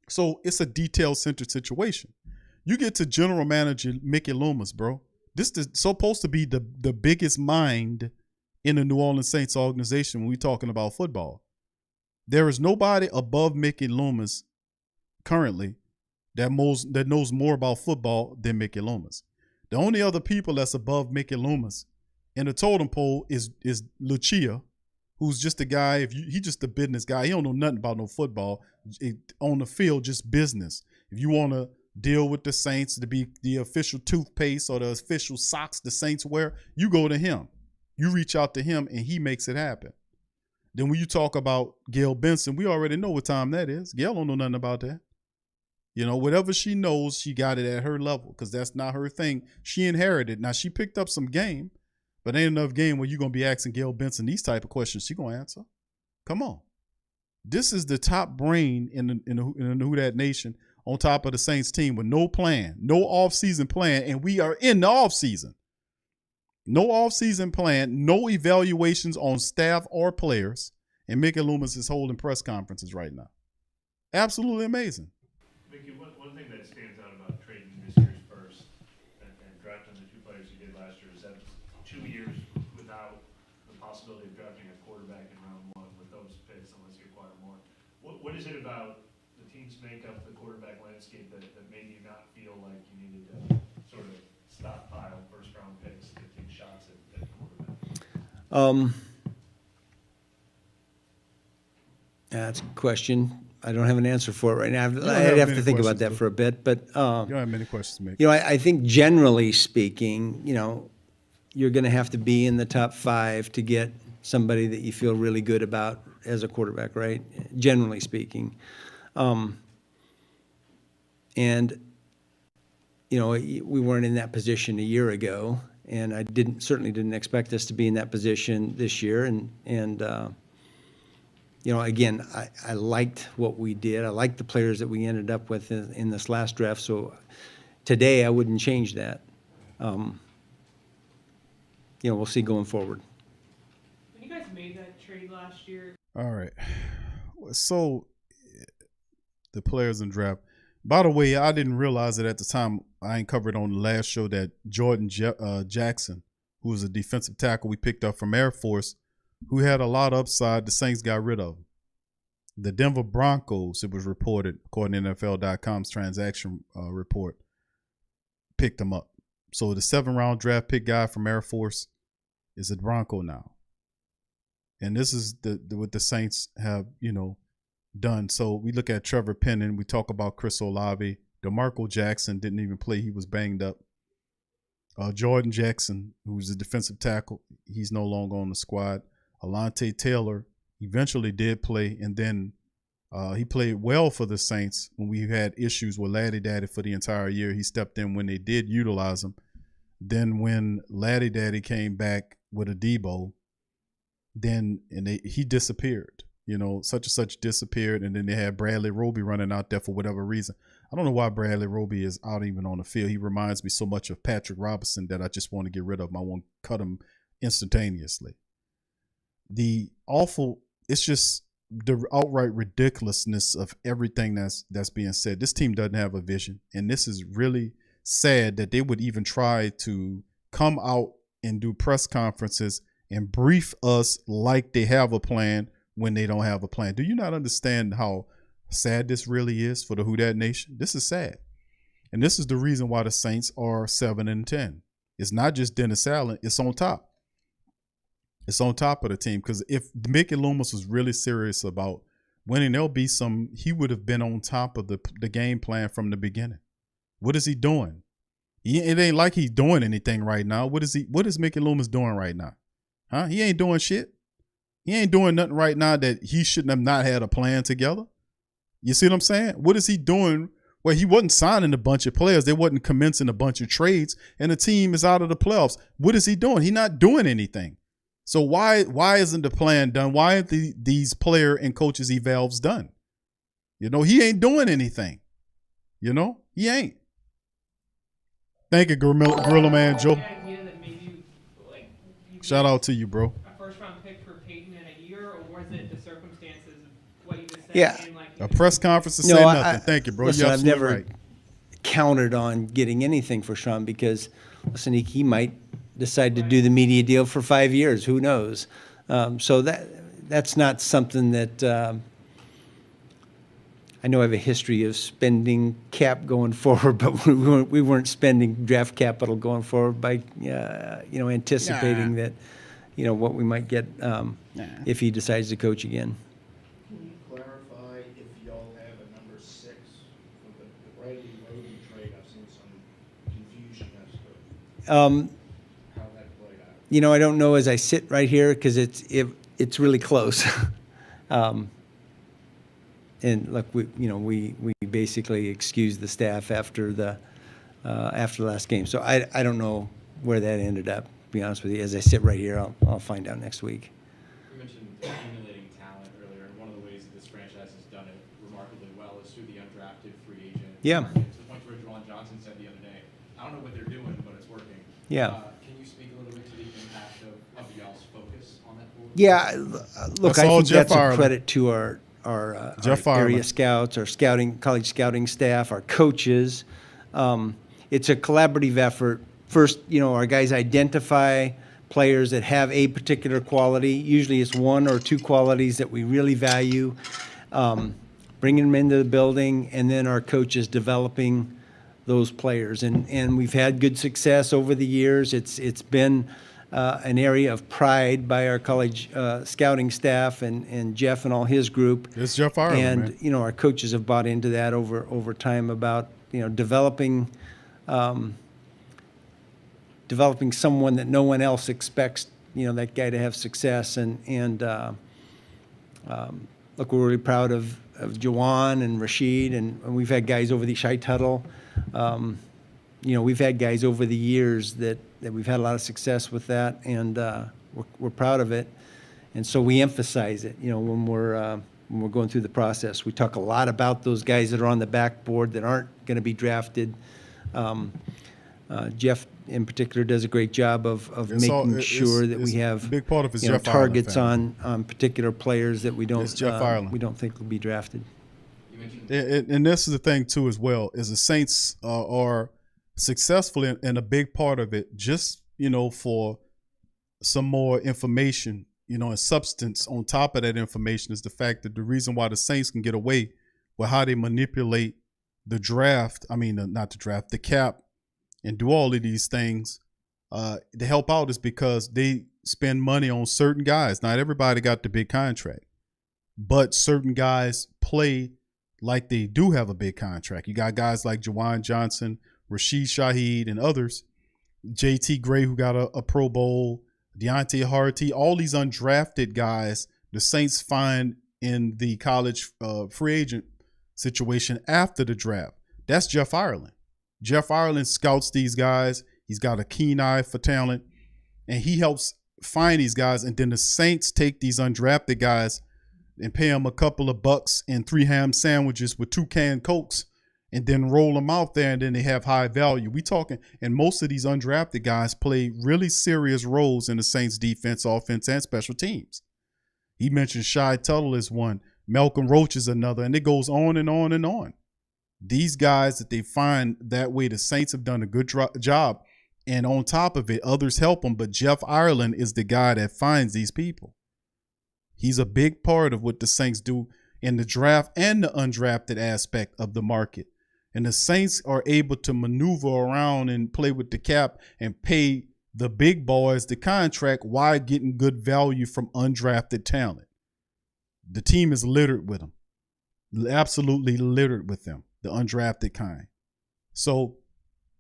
So it's a detail-centered situation. You get to general manager Mickey Loomis, bro. This is supposed to be the biggest mind in the New Orleans Saints organization when we're talking about football. There is nobody above Mickey Loomis currently that knows more about football than Mickey Loomis. The only other people that's above Mickey Loomis in the totem pole is Lucia, who's just a guy. He's just a business guy. He don't know nothing about no football. On the field, just business. If you want to deal with the Saints to be the official toothpaste or the official socks the Saints wear, you go to him. You reach out to him, and he makes it happen. Then when you talk about Gail Benson, we already know what time that is. Gail don't know nothing about that. Whatever she knows, she got it at her level because that's not her thing. She inherited. Now, she picked up some game, but ain't enough game where you're going to be asking Gail Benson these type of questions she going to answer. Come on. This is the top brain in the Who Dat Nation on top of the Saints team with no plan, no offseason plan, and we are in the offseason. No offseason plan, no evaluations on staff or players, and Mickey Loomis is holding press conferences right now. Absolutely amazing. Mickey, one thing that stands out about trading this year's first and drafting the 2 players you did last year is that 2 years without the possibility of drafting a quarterback in round 1 with those picks unless you acquire more. What is it about the team's makeup, the quarterback landscape that made you not feel like you needed to sort of stockpile first-round picks to take shots at quarterback? That's a question. I don't have an answer for it right now. I'd have to think about that for a bit. But you don't have many questions to make. I think generally speaking, you're going to have to be in the top 5 to get somebody that you feel really good about as a quarterback, right? Generally speaking. And we weren't in that position a year ago, and I certainly didn't expect us to be in that position this year. And again, I liked what we did. I liked the players that we ended up with in this last draft. So today I wouldn't change that. We'll see going forward. When you guys made that trade last year. All right. So the players in draft. By the way, I didn't realize it at the time. I ain't covered on the last show that Jordan Jackson, who was a defensive tackle we picked up from Air Force, who had a lot of upside. The Saints got rid of him. The Denver Broncos, it was reported, according to NFL.com's transaction report, picked him up. So the 7th-round draft pick guy from Air Force is a Bronco now. And this is what the Saints have, done. So we look at Trevor Penning. We talk about Chris Olave. DeMarco Jackson didn't even play. He was banged up. Jordan Jackson, who's a defensive tackle, he's no longer on the squad. Alontae Taylor eventually did play, and then he played well for the Saints when we had issues with Laddie Daddy for the entire year. He stepped in when they did utilize him. Then when Laddie Daddy came back with a Debo, he disappeared. Such and such disappeared, and then they had Bradley Roby running out there for whatever reason. I don't know why Bradley Roby is out even on the field. He reminds me so much of Patrick Robinson that I just want to get rid of him. I want to cut him instantaneously. It's just the outright ridiculousness of everything that's being said. This team doesn't have a vision, and this is really sad that they would even try to come out and do press conferences and brief us like they have a plan when they don't have a plan. Do you not understand how sad this really is for the Who Dat Nation? This is sad. And this is the reason why the Saints are 7-10. It's not just Dennis Allen, it's on top. It's on top of the team, because if Mickey Loomis was really serious about winning, he would have been on top of the game plan from the beginning. What is he doing? It ain't like he's doing anything right now. What is Mickey Loomis doing right now? Huh? He ain't doing shit. He ain't doing nothing right now that he shouldn't have not had a plan together. You see what I'm saying? What is he doing? Well, he wasn't signing a bunch of players. They wasn't commencing a bunch of trades, and the team is out of the playoffs. What is he doing? He's not doing anything. So why isn't the plan done? Why aren't these player and coaches evals done? He ain't doing anything. He ain't. Thank you, Gorilla Man Joe. Shout out to you, bro. A first-round pick for Payton in a year, or was it the circumstances of what you just said? Yeah. A press conference to say nothing. Thank you, bro. Listen, You're I've never right. counted on getting anything for Sean because, listen, he might decide to do the media deal for 5 years. Who knows? So that's not something that I know I have a history of spending cap going forward, but we weren't spending draft capital going forward by anticipating that what we might get if he decides to coach again. Can you clarify if y'all have a number 6 for the Bradley Roby trade? I've seen some confusion as to how that played out. I don't know as I sit right here because it's really close. And look, we basically excused the staff after the last game. So I don't know where that ended up. To be honest with you, as I sit right here, I'll find out next week. You mentioned accumulating talent earlier, and one of the ways that this franchise has done it remarkably well is through the undrafted free agent. Yeah. market, to the point where Juwan Johnson said the other day, I don't know what they're doing, but it's working. Yeah. Can you speak a little bit to the impact of y'all's focus on that pool? Yeah, look, That's I all think Jeff that's a Ireland. credit to our Jeff area Ireland. scouts, our college scouting staff, our coaches. It's a collaborative effort. First, our guys identify players that have a particular quality. Usually it's one or two qualities that we really value, bringing them into the building, and then our coaches developing those players. And we've had good success over the years. It's been an area of pride by our college scouting staff and Jeff and all his group. It's Jeff Ireland, And, our coaches have bought into that over time about, developing someone that no one else expects, that guy to have success. And look, we're really proud of Juwan and Rashid, and we've had guys over the Shai Tuttle. We've had guys over the years that we've had a lot of success with that, and we're proud of it. And so we emphasize it, when we're going through the process. We talk a lot about those guys that are on the backboard that aren't going to be drafted. Jeff, in particular, does a great job of making sure that we have a big part of his Jeff targets Ireland on particular players that we don't It's Jeff Ireland. we don't think will be drafted. You mentioned And this is the thing too, as well, is the Saints are successful in a big part of it, just for some more information, and substance on top of that information is the fact that the reason why the Saints can get away with how they manipulate the draft, not the draft, the cap, and do all of these things to help out is because they spend money on certain guys. Not everybody got the big contract, but certain guys play like they do have a big contract. You got guys like Jawan Johnson, Rashid Shaheed, and others. JT Gray, who got a Pro Bowl, Deontay Harty, all these undrafted guys the Saints find in the college free agent situation after the draft. That's Jeff Ireland. Jeff Ireland scouts these guys. He's got a keen eye for talent, and he helps find these guys. And then the Saints take these undrafted guys and pay them a couple of bucks and 3 ham sandwiches with 2 canned Cokes, and then roll them out there, and then they have high value. We talking, and most of these undrafted guys play really serious roles in the Saints defense, offense, and special teams. He mentioned Shai Tuttle is one, Malcolm Roach is another, and it goes on and on and on. These guys that they find that way, the Saints have done a good job, and on top of it, others help them, but Jeff Ireland is the guy that finds these people. He's a big part of what the Saints do in the draft and the undrafted aspect of the market. And the Saints are able to maneuver around and play with the cap and pay the big boys the contract while getting good value from undrafted talent. The team is littered with them. Absolutely littered with them, the undrafted kind. So,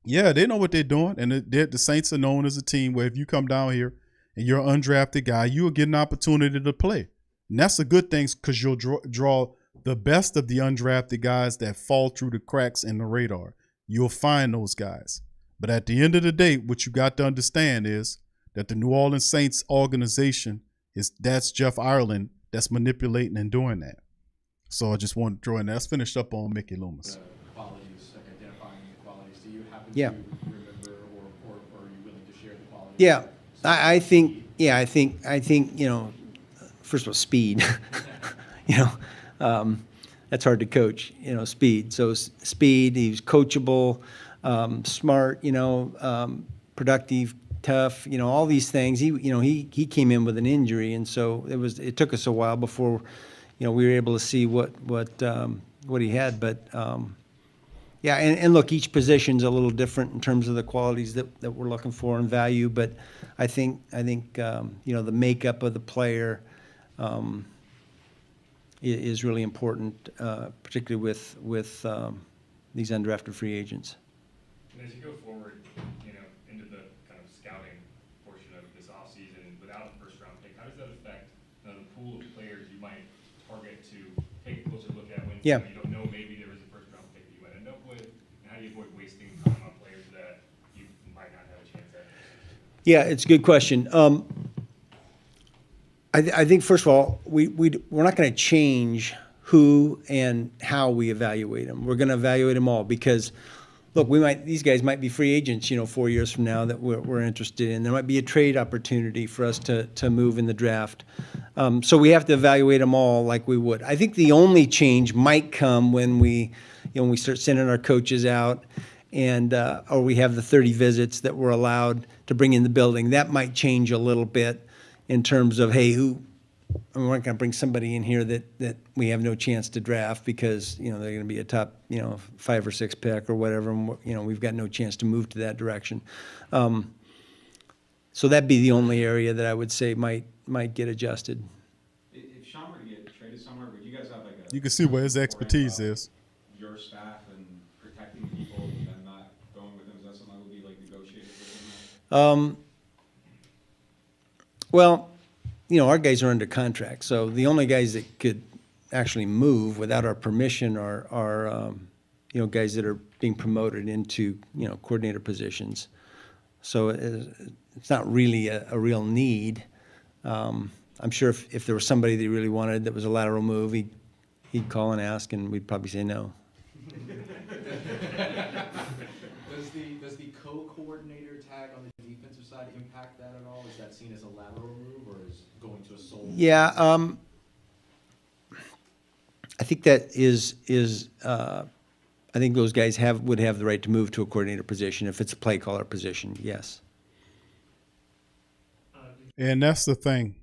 yeah, they know what they're doing. And the Saints are known as a team where if you come down here and you're an undrafted guy, you'll get an opportunity to play. And that's a good thing because you'll draw the best of the undrafted guys that fall through the cracks in the radar. You'll find those guys. But at the end of the day, what you got to understand is that the New Orleans Saints organization that's Jeff Ireland that's manipulating and doing that. So I just wanted to throw in that. That's finished up on Mickey Loomis. Qualities, like identifying the qualities. Do you happen Yeah. to remember or are you willing to share the qualities? Yeah, I think, first of all, speed, that's hard to coach, speed. So speed, he was coachable, smart, productive, tough, all these things. He came in with an injury, and so it took us a while before, we were able to see what he had. But yeah, and look, each position's a little different in terms of the qualities that we're looking for and value. But I think the makeup of the player is really important, particularly with these undrafted free agents. And as you go forward, into the kind of scouting portion of this offseason, without a first-round pick, how does that affect the pool of players you might target to take a closer look at when Yeah. you don't know maybe there was a first-round pick that you might end up with? And how do you avoid wasting time on players that you might not have a chance at? Yeah, it's a good question. I think, first of all, we're not going to change who and how we evaluate them. We're going to evaluate them all because, look, these guys might be free agents, 4 years from now that we're interested in. There might be a trade opportunity for us to move in the draft. So we have to evaluate them all like we would. I think the only change might come when we start sending our coaches out and or we have the 30 visits that we're allowed to bring in the building. That might change a little bit in terms of, hey, we're not going to bring somebody in here that we have no chance to draft because, they're going to be a top, 5 or 6 pick or whatever. And, we've got no chance to move to that direction. So that'd be the only area that I would say might get adjusted. If Sean were to get traded somewhere, would you guys have like a... You can see where his expertise is. Your staff and protecting people and not going with them? Is that something that would be like negotiated with them? Well, our guys are under contract, so the only guys that could actually move without our permission are guys that are being promoted into, coordinator positions. So it's not really a real need. I'm sure if there was somebody that he really wanted that was a lateral move, he'd call and ask, and we'd probably say no. Does the co-coordinator tag on the defensive side impact that at all? Is that seen as a lateral move, or is going to a sole? Yeah, I think that is I think those guys would have the right to move to a coordinator position if it's a play caller position. Yes. And that's the thing,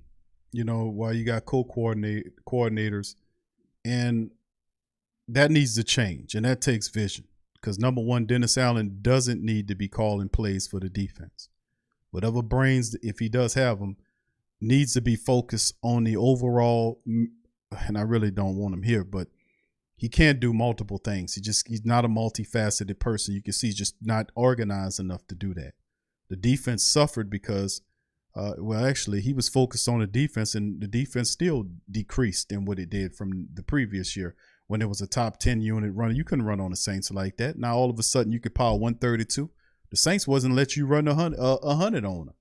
while you got coordinators, and that needs to change, and that takes vision. Because number one, Dennis Allen doesn't need to be calling plays for the defense. Whatever brains, if he does have them, needs to be focused on the overall. And I really don't want him here, but he can't do multiple things. He's not a multifaceted person. You can see he's just not organized enough to do that. The defense suffered because, actually, he was focused on the defense, and the defense still decreased in what it did from the previous year when it was a top 10 unit runner. You couldn't run on the Saints like that. Now, all of a sudden, you could power 132. The Saints wasn't let you run 100 on them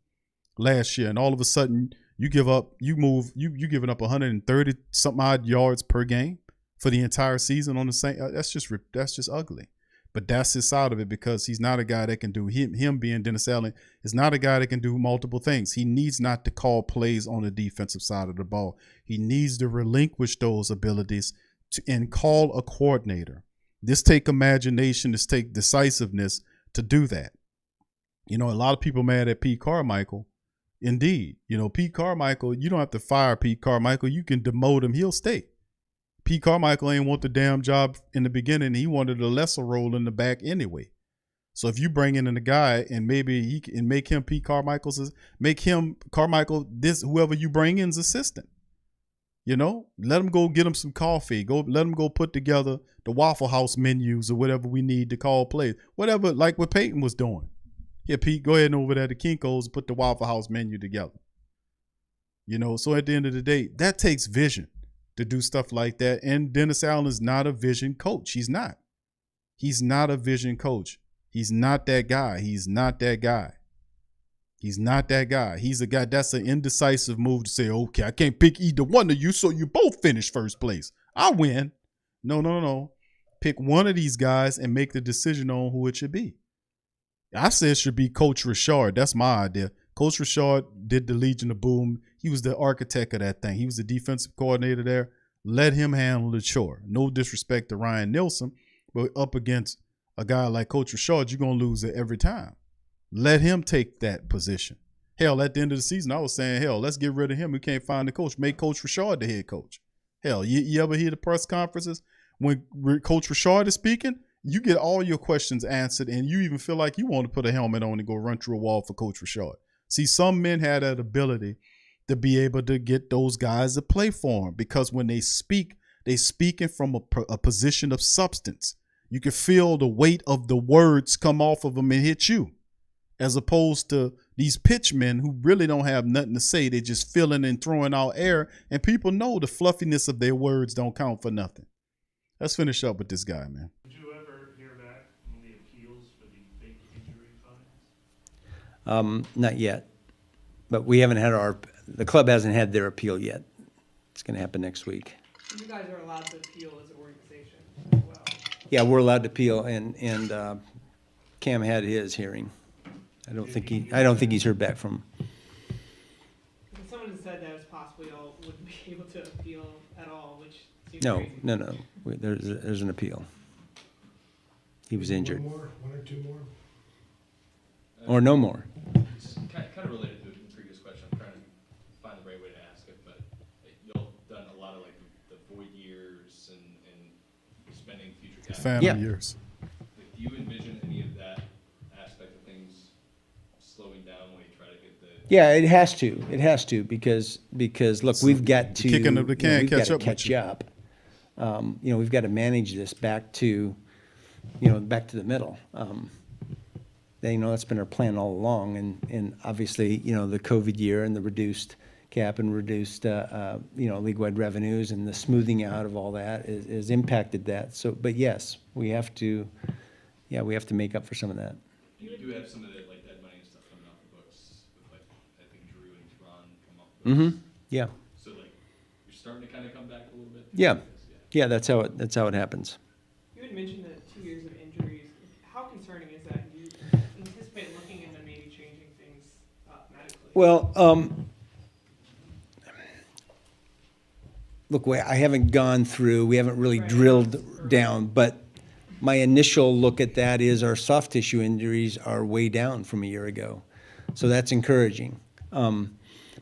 last year, and all of a sudden, you giving up 130 something odd yards per game for the entire season on the Saints. That's just ugly. But that's his side of it, because he's not a guy that can do him being Dennis Allen is not a guy that can do multiple things. He needs not to call plays on the defensive side of the ball. He needs to relinquish those abilities and call a coordinator. This take imagination, this take decisiveness to do that. A lot of people mad at Pete Carmichael. Indeed, Pete Carmichael, you don't have to fire Pete Carmichael. You can demote him. He'll stay. Pete Carmichael ain't want the damn job in the beginning. He wanted a lesser role in the back anyway. So if you bring in a guy and maybe he can make him Carmichael, whoever you bring in's assistant. Let him go get him some coffee. Let him go put together the Waffle House menus or whatever we need to call plays. Whatever, like what Payton was doing. Yeah, Pete, go ahead and over there to Kinko's and put the Waffle House menu together. So at the end of the day, that takes vision to do stuff like that. And Dennis Allen is not a vision coach. He's not. He's not a vision coach. He's not that guy. He's not that guy. He's not that guy. He's a guy. That's an indecisive move to say, okay, I can't pick either one of you, so you both finish first place. I win. No. Pick one of these guys and make the decision on who it should be. I said it should be Coach Richard. That's my idea. Coach Richard did the Legion of Boom. He was the architect of that thing. He was the defensive coordinator there. Let him handle the chore. No disrespect to Ryan Nielsen, but up against a guy like Coach Richard, you're going to lose it every time. Let him take that position. Hell, at the end of the season, I was saying, let's get rid of him. We can't find the coach. Make Coach Richard the head coach. Hell, you ever hear the press conferences when Coach Richard is speaking? You get all your questions answered, and you even feel like you want to put a helmet on and go run through a wall for Coach Richard. See, some men had that ability to be able to get those guys to play for him, because when they speak, they speaking from a position of substance. You can feel the weight of the words come off of them and hit you, as opposed to these pitchmen who really don't have nothing to say. They're just filling and throwing out air, and people know the fluffiness of their words don't count for nothing. Let's finish up with this guy, man. Did you ever hear back on the appeals for the big injury fines? Not yet, but we haven't had the club hasn't had their appeal yet. It's going to happen next week. You guys are allowed to appeal as an organization as well. Yeah, we're allowed to appeal, and Cam had his hearing. I don't think he's heard back from. Someone has said that it's possible y'all wouldn't be able to appeal at all, which seems No. crazy. There's an appeal. He was injured. One or two more? Or no more. It's kind of related to the previous question. I'm trying to find the right way to ask it, but y'all done a lot of like the void years and spending future capital. Family years. Like, do you envision any of that aspect of things slowing down when you try to get the? Yeah, it has to. It has to because look, we've got to kicking of the can we've catch got up to with catch you. up. We've got to manage this back to the middle. That's been our plan all along, and obviously, the COVID year and the reduced cap and reduced, league-wide revenues and the smoothing out of all that is impacted that. So, but yes, we have to make up for some of that. You do have some of that dead money and stuff coming off the books with I think Drew and Ron come off the books. Mm-hmm. Yeah. So you're starting to kind of come back a little bit. Yeah. That's how it happens. You had mentioned the 2 years of injuries. How concerning is that? Do you anticipate looking into maybe changing things medically? Well, look, I haven't gone through. We haven't really drilled down, but my initial look at that is our soft tissue injuries are way down from a year ago, so that's encouraging.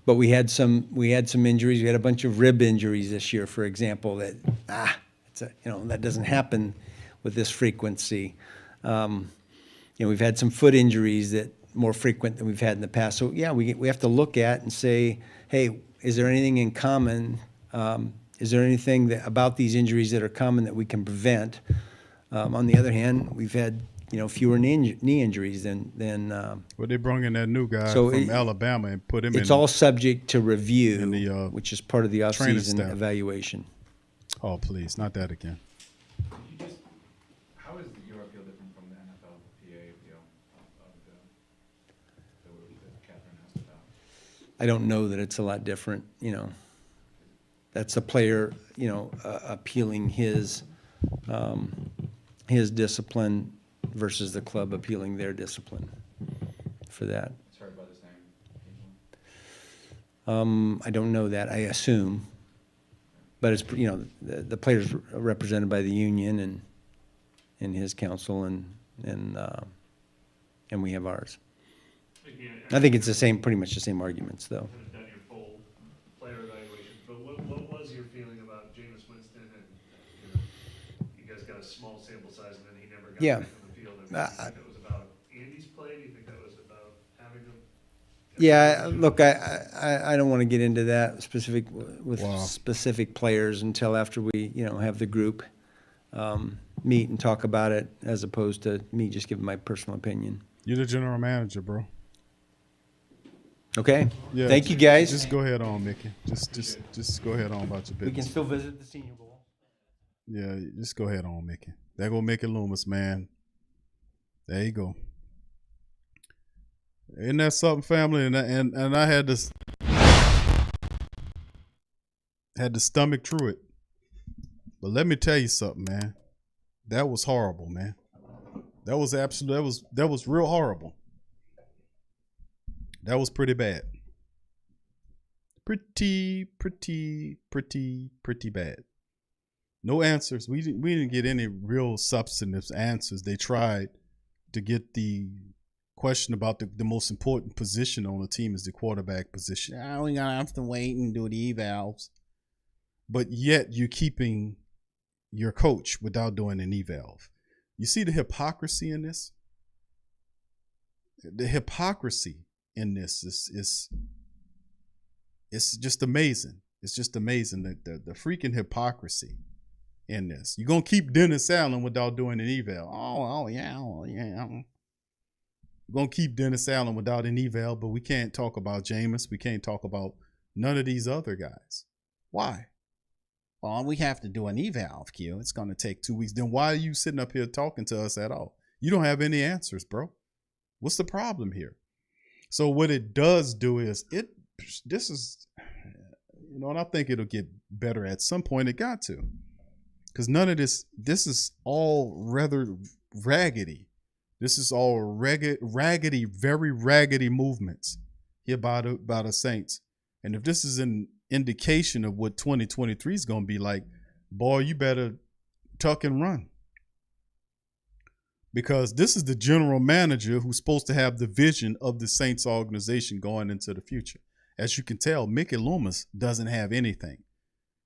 But we had some injuries. We had a bunch of rib injuries this year, for example, that that doesn't happen with this frequency. We've had some foot injuries that more frequent than we've had in the past. So yeah, we have to look at and say, hey, is there anything in common? Is there anything about these injuries that are common that we can prevent? On the other hand, we've had fewer knee injuries than. Well, they brought in that new guy So from Alabama and put him in. It's all subject to review, in the, which is part of the training offseason staff. evaluation. Oh, please, not that again. How is your appeal different from the NFL PA appeal of that Catherine asked about? I don't know that it's a lot different, That's a player, appealing his discipline versus the club appealing their discipline for that. It's heard by the same people? I don't know that, I assume. But it's, the player's represented by the union and his counsel and we have ours. Again, I think it's pretty much the same arguments, though. haven't done your full player evaluation, but what was your feeling about Jameis Winston? And you guys got a small sample size, and then he never got Yeah. back on the field. Do you think it was about Andy's play? Do you think that was about having him? Yeah, look, I don't want to get into that specific with Wow. specific players until after we have the group meet and talk about it, as opposed to me just giving my personal opinion. You're the general manager, bro. Okay. Yeah. Thank you, guys. Just go ahead on, Mickey. Just go ahead on about your business. We can still visit the Senior Bowl. Yeah, just go ahead on, Mickey. There go Mickey Loomis, man. There you go. Isn't that something, family? And I had to stomach through it. But let me tell you something, man. That was horrible, man. That was real horrible. That was pretty bad. Pretty bad. No answers. We didn't get any real substantive answers. They tried to get the question about the most important position on the team is the quarterback position. Oh, we're gonna have to wait and do the evals. But yet you're keeping your coach without doing an eval. You see the hypocrisy in this? The hypocrisy in this is it's just amazing. It's just amazing that the freaking hypocrisy in this. You're gonna keep Dennis Allen without doing an eval. Oh yeah. We're gonna keep Dennis Allen without an eval, but we can't talk about Jameis. We can't talk about none of these other guys. Why? Well, we have to do an eval, Q. It's gonna take 2 weeks. Then why are you sitting up here talking to us at all? You don't have any answers, bro. What's the problem here? So what it does do is and I think it'll get better at some point. It got to, because none of this is all rather raggedy. This is all raggedy, very raggedy movements here by the Saints. And if this is an indication of what 2023 is going to be like, boy, you better tuck and run. Because this is the general manager who's supposed to have the vision of the Saints organization going into the future. As you can tell, Mickey Loomis doesn't have anything.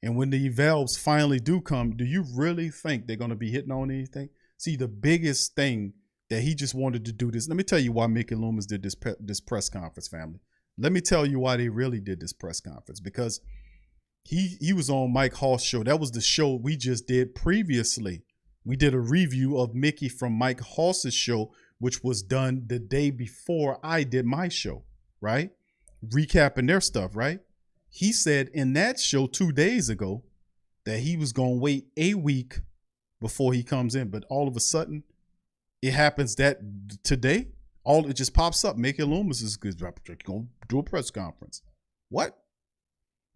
And when the evals finally do come, do you really think they're going to be hitting on anything? See, the biggest thing that he just wanted to do this. Let me tell you why Mickey Loomis did this press conference, family. Let me tell you why they really did this press conference. Because he was on Mike Hall's show. That was the show we just did previously. We did a review of Mickey from Mike Hall's show, which was done the day before I did my show, right? Recapping their stuff, right? He said in that show 2 days ago that he was going to wait a week before he comes in. But all of a sudden, it happens that today, it just pops up. Mickey Loomis is going to do a press conference. What?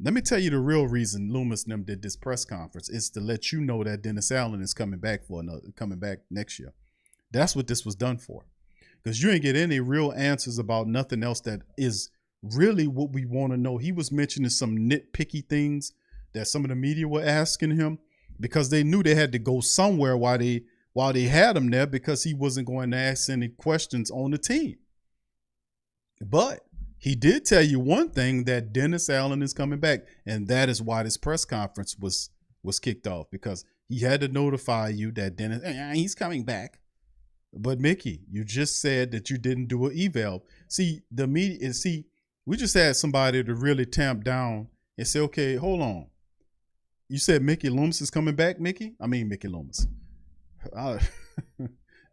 Let me tell you the real reason Loomis and them did this press conference is to let you know that Dennis Allen is coming back next year. That's what this was done for. Because you ain't get any real answers about nothing else that is really what we want to know. He was mentioning some nitpicky things that some of the media were asking him because they knew they had to go somewhere while they had him there, because he wasn't going to ask any questions on the team. But He did tell you one thing, that Dennis Allen is coming back, and that is why this press conference was kicked off, because he had to notify you that Dennis, he's coming back. But Mickey, you just said that you didn't do an eval. See, the media, we just had somebody to really tamp down and say, okay, hold on. You said Mickey Loomis is coming back, Mickey? I mean Mickey Loomis.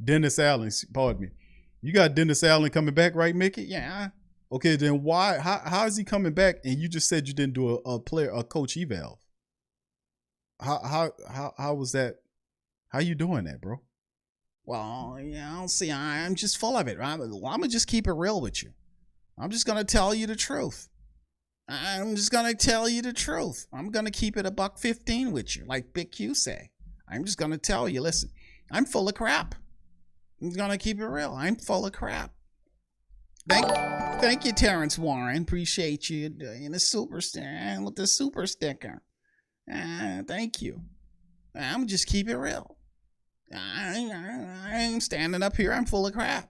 Dennis Allen, pardon me. You got Dennis Allen coming back, right, Mickey? Yeah. Okay, then why? How is he coming back? And you just said you didn't do a coach eval. How was that? How you doing that, bro? Well, see, I'm just full of it. I'm gonna just keep it real with you. I'm just gonna tell you the truth. I'm just gonna tell you the truth. I'm gonna keep it $1.15 with you, like Big Q say. I'm just gonna tell you. Listen, I'm full of crap. I'm gonna keep it real. I'm full of crap. Thank you, Terrence Warren. Appreciate you in the super with the super sticker. Thank you. I'm just keep it real. I'm standing up here. I'm full of crap.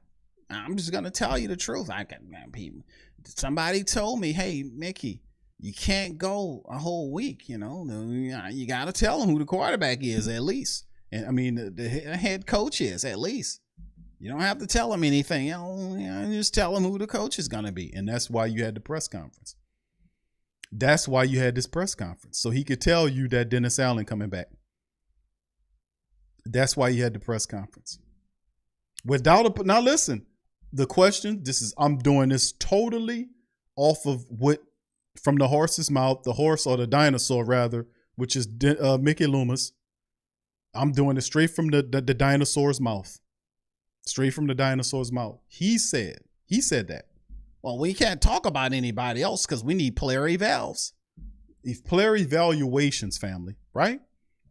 I'm just gonna tell you the truth. Somebody told me, hey, Mickey, you can't go a whole week. You gotta tell them who the quarterback is at least. And I mean, the head coach is at least. You don't have to tell them anything. Just tell them who the coach is gonna be. And that's why you had the press conference. That's why you had this press conference, so he could tell you that Dennis Allen coming back. That's why you had the press conference. Now listen, the question, I'm doing this totally off of from the horse's mouth, the horse or the dinosaur rather, which is Mickey Loomis. I'm doing it straight from the dinosaur's mouth. Straight from the dinosaur's mouth. He said that. Well, we can't talk about anybody else because we need player evals. Player evaluations, family, right?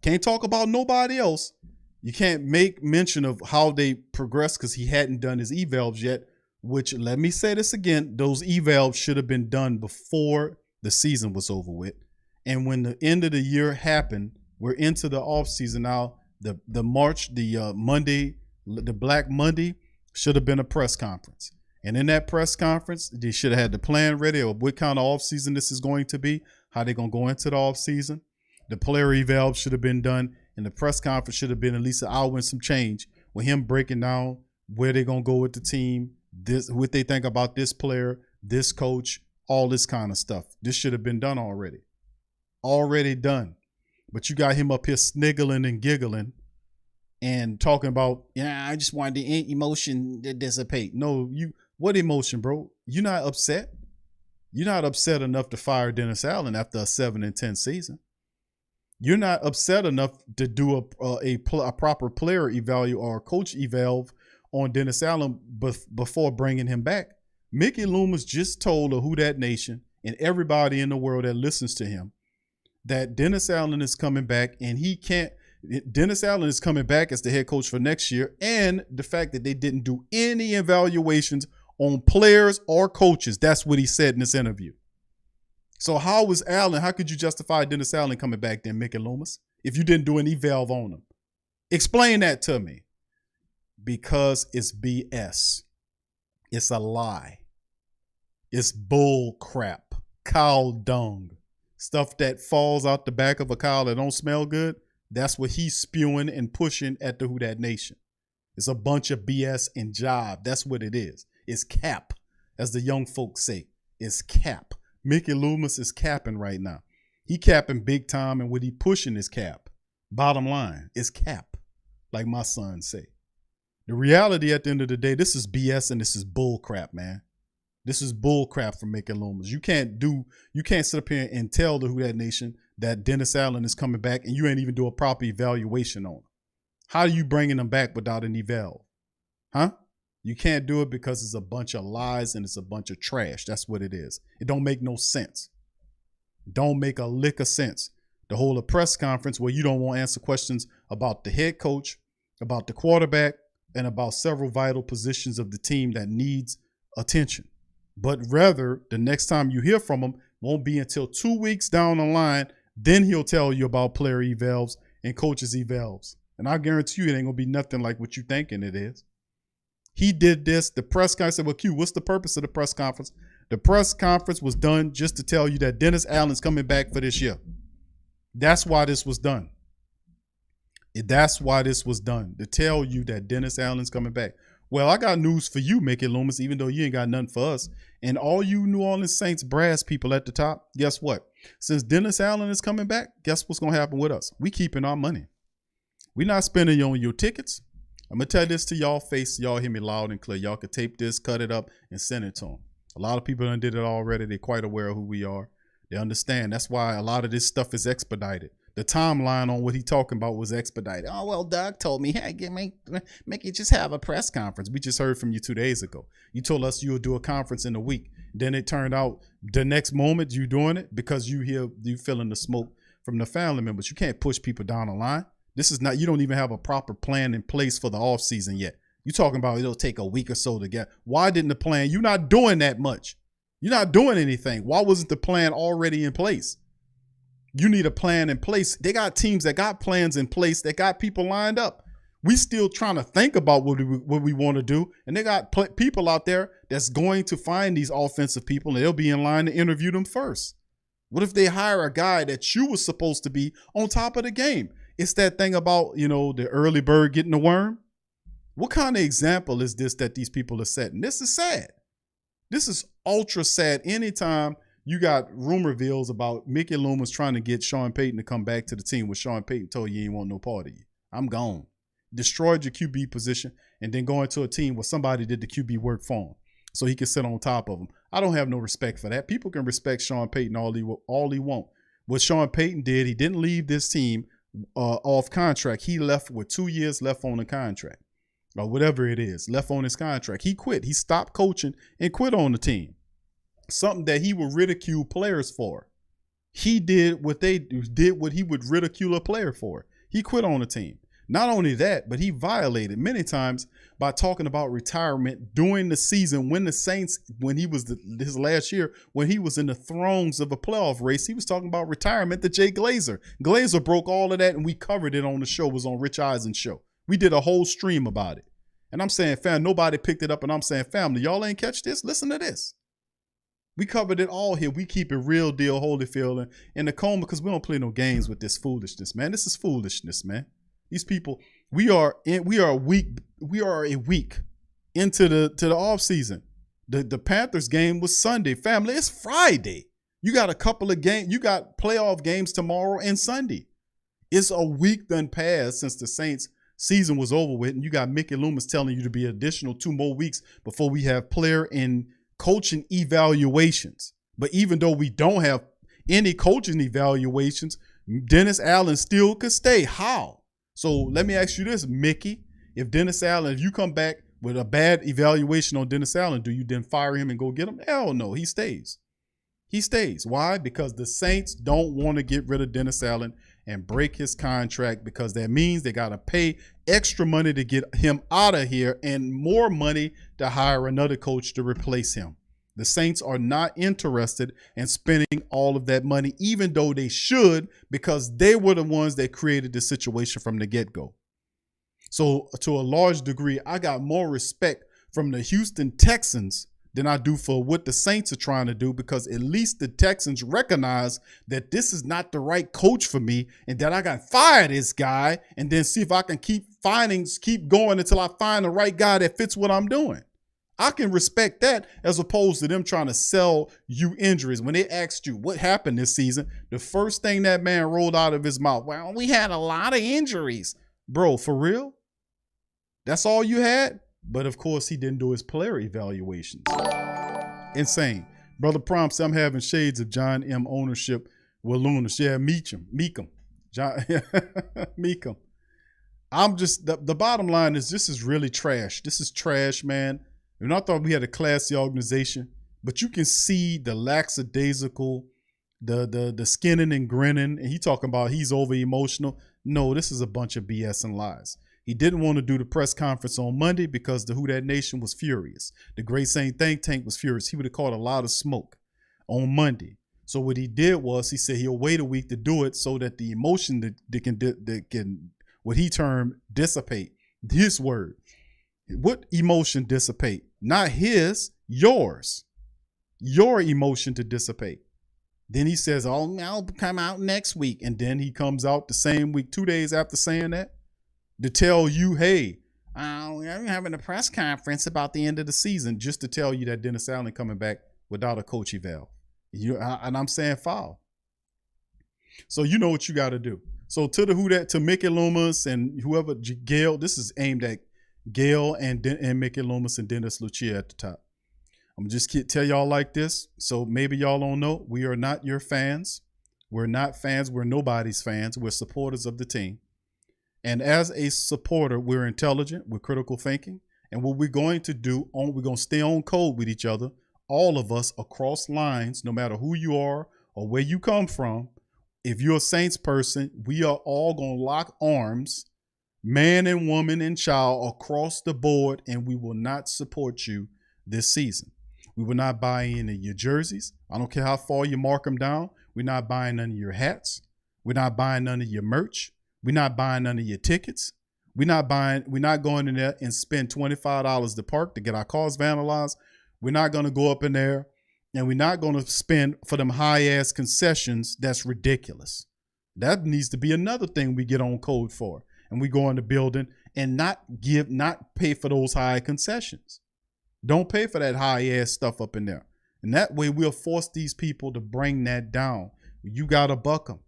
Can't talk about nobody else. You can't make mention of how they progressed because he hadn't done his evals yet, which, let me say this again, those evals should have been done before the season was over with. And when the end of the year happened, we're into the offseason now. The Monday, the Black Monday should have been a press conference. And in that press conference, they should have had the plan ready of what kind of offseason this is going to be, how they're going to go into the offseason. The player eval should have been done, and the press conference should have been at least an hour and some change with him breaking down where they're going to go with the team, what they think about this player, this coach, all this kind of stuff. This should have been done already. Already done. But you got him up here sniggling and giggling and talking about, I just wanted the emotion to dissipate. No, what emotion, bro? You're not upset. You're not upset enough to fire Dennis Allen after a 7-10 season. You're not upset enough to do a proper player evaluate or coach eval on Dennis Allen before bringing him back. Mickey Loomis just told the Who Dat Nation and everybody in the world that listens to him that Dennis Allen is coming back, and Dennis Allen is coming back as the head coach for next year, and the fact that they didn't do any evaluations on players or coaches. That's what he said in this interview. So how could you justify Dennis Allen coming back then, Mickey Loomis, if you didn't do an eval on him? Explain that to me. Because it's BS. It's a lie. It's bull crap. Cow dung. Stuff that falls out the back of a cow that don't smell good. That's what he's spewing and pushing at the Who Dat Nation. It's a bunch of BS and jive. That's what it is. It's cap, as the young folks say. It's cap. Mickey Loomis is capping right now. He capping big time, and what he pushing is cap. Bottom line, it's cap, like my son say. The reality at the end of the day, this is BS and this is bull crap, man. This is bull crap from Mickey Loomis. You can't sit up here and tell the Who Dat Nation that Dennis Allen is coming back and you ain't even do a proper evaluation on him. How are you bringing him back without an eval? Huh? You can't do it because it's a bunch of lies and it's a bunch of trash. That's what it is. It don't make no sense. It don't make a lick of sense. To hold a press conference where you don't want to answer questions about the head coach, about the quarterback, and about several vital positions of the team that needs attention. But rather, the next time you hear from him won't be until 2 weeks down the line. Then he'll tell you about player evals and coaches evals. And I guarantee you it ain't going to be nothing like what you thinking it is. He did this. The press guy said, well, Q, what's the purpose of the press conference? The press conference was done just to tell you that Dennis Allen's coming back for this year. That's why this was done. That's why this was done, to tell you that Dennis Allen's coming back. Well, I got news for you, Mickey Loomis, even though you ain't got nothing for us. And all you New Orleans Saints brass people at the top, guess what? Since Dennis Allen is coming back, guess what's going to happen with us? We keeping our money. We're not spending on your tickets. I'm going to tell this to y'all face. Y'all hear me loud and clear. Y'all can tape this, cut it up, and send it to them. A lot of people done did it already. They're quite aware of who we are. They understand. That's why a lot of this stuff is expedited. The timeline on what he talking about was expedited. Oh, well, Doug told me, hey, make you just have a press conference. We just heard from you 2 days ago. You told us you would do a conference in a week. Then it turned out the next moment you doing it because you feeling the smoke from the family members. You can't push people down the line. This is not, you don't even have a proper plan in place for the off season yet. You talking about it'll take a week or so to get. Why didn't the plan? You're not doing that much. You're not doing anything. Why wasn't the plan already in place? You need a plan in place. They got teams that got plans in place, that got people lined up. We still trying to think about what we want to do. And they got people out there that's going to find these offensive people, and they'll be in line to interview them first. What if they hire a guy that you were supposed to be on top of the game? It's that thing about, the early bird getting the worm. What kind of example is this that these people are setting? This is sad. This is ultra sad. Anytime you got rumor reveals about Mickey Loomis trying to get Sean Payton to come back to the team, where Sean Payton told you he ain't want no part of you. I'm gone. Destroyed your QB position and then going to a team where somebody did the QB work for him so he could sit on top of him. I don't have no respect for that. People can respect Sean Payton all he want. What Sean Payton did, he didn't leave this team off contract. He left with 2 years left on the contract or whatever it is, left on his contract. He quit. He stopped coaching and quit on the team. Something that he would ridicule players for. He did what he would ridicule a player for. He quit on the team. Not only that, but he violated many times by talking about retirement during the season when the Saints, when he was his last year, when he was in the throes of a playoff race, he was talking about retirement to Jay Glazer. Glazer broke all of that, and we covered it on the show. It was on Rich Eisen's show. We did a whole stream about it. And I'm saying, fam, nobody picked it up, and I'm saying, family, y'all ain't catch this? Listen to this. We covered it all here. We keep it real deal, Holyfield, and Tacoma, because we don't play no games with this foolishness, man. This is foolishness, man. These people, we are a week into the off season. The Panthers game was Sunday. Family, it's Friday. You got a couple of games. You got playoff games tomorrow and Sunday. It's a week done passed since the Saints season was over with, and you got Mickey Loomis telling you to be additional 2 more weeks before we have player and coaching evaluations. But even though we don't have any coaching evaluations, Dennis Allen still could stay. How? So let me ask you this, Mickey. If Dennis Allen, if you come back with a bad evaluation on Dennis Allen, do you then fire him and go get him? Hell no, he stays. He stays. Why? Because the Saints don't want to get rid of Dennis Allen and break his contract, because that means they got to pay extra money to get him out of here and more money to hire another coach to replace him. The Saints are not interested in spending all of that money, even though they should, because they were the ones that created the situation from the get-go. So to a large degree, I got more respect from the Houston Texans than I do for what the Saints are trying to do, because at least the Texans recognize that this is not the right coach for me and that I got to fire this guy and then see if I can keep going until I find the right guy that fits what I'm doing. I can respect that, as opposed to them trying to sell you injuries. When they asked you what happened this season, the first thing that man rolled out of his mouth, well, we had a lot of injuries. Bro, for real? That's all you had? But of course, he didn't do his player evaluations. Insane. Brother Prom said, I'm having shades of John M. ownership with Loomis. Yeah, meet him. John, meet him. I'm just, the bottom line is, this is really trash. This is trash, man. And I thought we had a classy organization, but you can see the lackadaisical, the skinning and grinning, and he talking about he's over emotional. No, this is a bunch of BS and lies. He didn't want to do the press conference on Monday because the Who Dat Nation was furious. The Great Saint Think Tank was furious. He would have caught a lot of smoke on Monday. So what he did was, he said he'll wait a week to do it so that the emotion that can what he termed dissipate. His word. What emotion dissipate? Not his, yours. your emotion to dissipate. Then he says, oh, I'll come out next week. And then he comes out the same week, 2 days after saying that, to tell you, hey, I'm having a press conference about the end of the season, just to tell you that Dennis Allen coming back without a coach eval. And I'm saying foul. So you know what you got to do. So to Mickey Loomis and whoever, Gail, this is aimed at Gail and Mickey Loomis and Dennis Lucia at the top. I'm going to just tell y'all like this. So maybe y'all don't know. We are not your fans. We're not fans. We're nobody's fans. We're supporters of the team. And as a supporter, we're intelligent. We're critical thinking. And what we're going to do, we're going to stay on code with each other. All of us across lines, no matter who you are or where you come from. If you're a Saints person, we are all going to lock arms, man and woman and child, across the board, and we will not support you this season. We will not buy any of your jerseys. I don't care how far you mark them down. We're not buying none of your hats. We're not buying none of your merch. We're not buying none of your tickets. We're not going in there and spend $25 to park to get our cars vandalized. We're not going to go up in there, and we're not going to spend for them high-ass concessions. That's ridiculous. That needs to be another thing we get on code for. And we go in the building and not pay for those high concessions. Don't pay for that high-ass stuff up in there. And that way we'll force these people to bring that down. You got to buck them.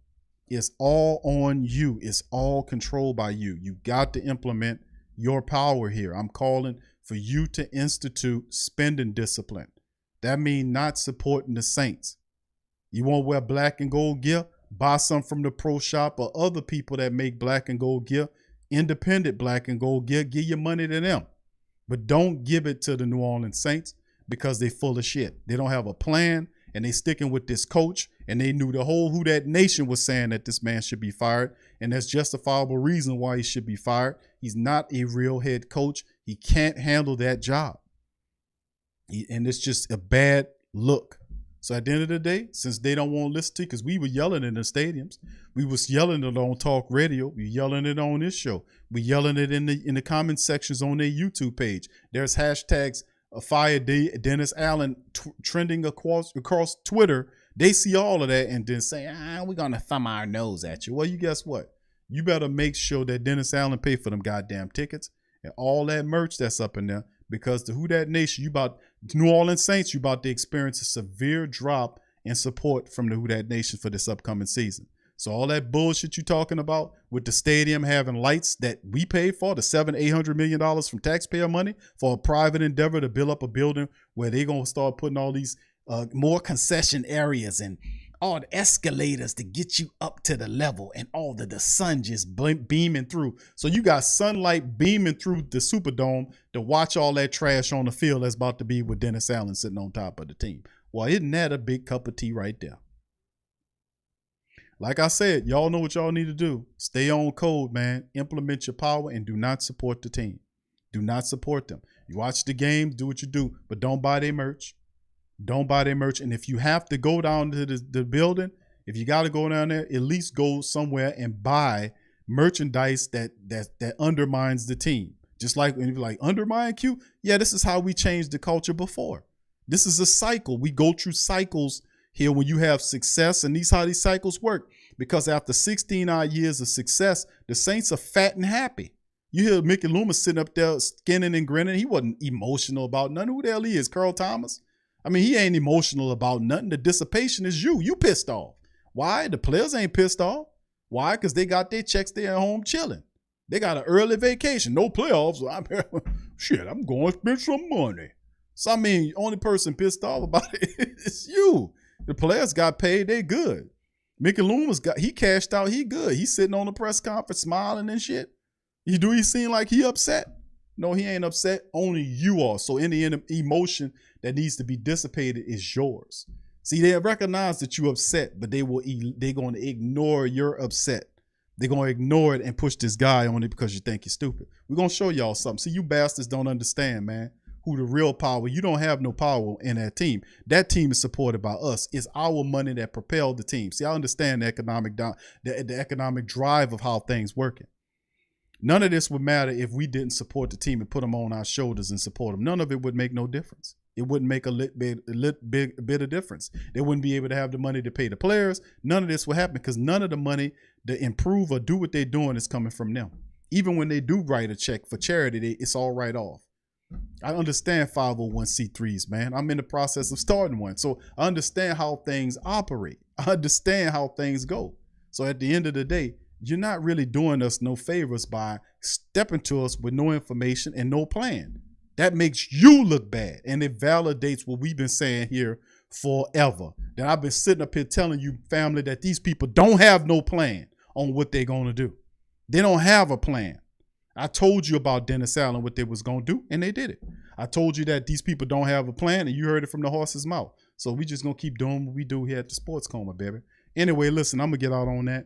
It's all on you. It's all controlled by you. You got to implement your power here. I'm calling for you to institute spending discipline. That means not supporting the Saints. You want to wear black and gold gear? Buy some from the pro shop or other people that make black and gold gear. Independent black and gold gear. Give your money to them. But don't give it to the New Orleans Saints because they full of shit. They don't have a plan, and they sticking with this coach, and they knew the whole Who Dat Nation was saying that this man should be fired, and there's justifiable reason why he should be fired. He's not a real head coach. He can't handle that job. And it's just a bad look. So at the end of the day, since they don't want to listen to you, because we were yelling in the stadiums, we was yelling it on talk radio, we yelling it on this show, we yelling it in the comment sections on their YouTube page. There's hashtags Fire Dennis Allen trending across Twitter. They see all of that and then say, we're gonna thumb our nose at you. Well, you guess what? You better make sure that Dennis Allen pay for them goddamn tickets and all that merch that's up in there. Because the Who Dat Nation, New Orleans Saints, you about to experience a severe drop in support from the Who Dat Nation for this upcoming season. So all that bullshit you talking about with the stadium having lights that we paid for, the $700-800 million from taxpayer money for a private endeavor to build up a building where they're going to start putting all these more concession areas and all the escalators to get you up to the level and all the sun just beaming through. So you got sunlight beaming through the Superdome to watch all that trash on the field that's about to be with Dennis Allen sitting on top of the team. Well, isn't that a big cup of tea right there? Like I said, y'all know what y'all need to do. Stay on code, man. Implement your power and do not support the team. Do not support them. You watch the games, do what you do, but don't buy their merch. Don't buy their merch. And if you have to go down to the building, if you got to go down there, at least go somewhere and buy merchandise that undermines the team. Just like, undermine Q? Yeah, this is how we changed the culture before. This is a cycle. We go through cycles here when you have success, and these how these cycles work. Because after 16 odd years of success, the Saints are fat and happy. You hear Mickey Loomis sitting up there skinning and grinning. He wasn't emotional about nothing. Who the hell he is, Carl Thomas? I mean, he ain't emotional about nothing. The dissipation is you. You pissed off. Why? The players ain't pissed off. Why? Because they got their checks. They're at home chilling. They got an early vacation. No playoffs. I'm going to spend some money. So, I mean, only person pissed off about it is you. The players got paid. They good. Mickey Loomis he cashed out. He good. He's sitting on the press conference smiling and shit. He seem like he upset? No, he ain't upset. Only you are. So any emotion that needs to be dissipated is yours. See, they recognize that you're upset, but they're going to ignore your upset. They're going to ignore it and push this guy on it because you think you're stupid. We're going to show y'all something. See, you bastards don't understand, man, who the real power. You don't have no power in that team. That team is supported by us. It's our money that propelled the team. See, I understand the economic drive of how things working. None of this would matter if we didn't support the team and put them on our shoulders and support them. None of it would make no difference. it wouldn't make a bit of difference. They wouldn't be able to have the money to pay the players. None of this will happen because none of the money to improve or do what they're doing is coming from them. Even when they do write a check for charity, it's all right off. I understand 501c3s, man. I'm in the process of starting one. So I understand how things operate. I understand how things go. So at the end of the day, you're not really doing us no favors by stepping to us with no information and no plan. That makes you look bad. And it validates what we've been saying here forever. That I've been sitting up here telling you, family, that these people don't have no plan on what they're going to do. They don't have a plan. I told you about Dennis Allen, what they was going to do, and they did it. I told you that these people don't have a plan, and you heard it from the horse's mouth. So we just going to keep doing what we do here at the Sports Coma, baby. Anyway, listen, I'm going to get out on that.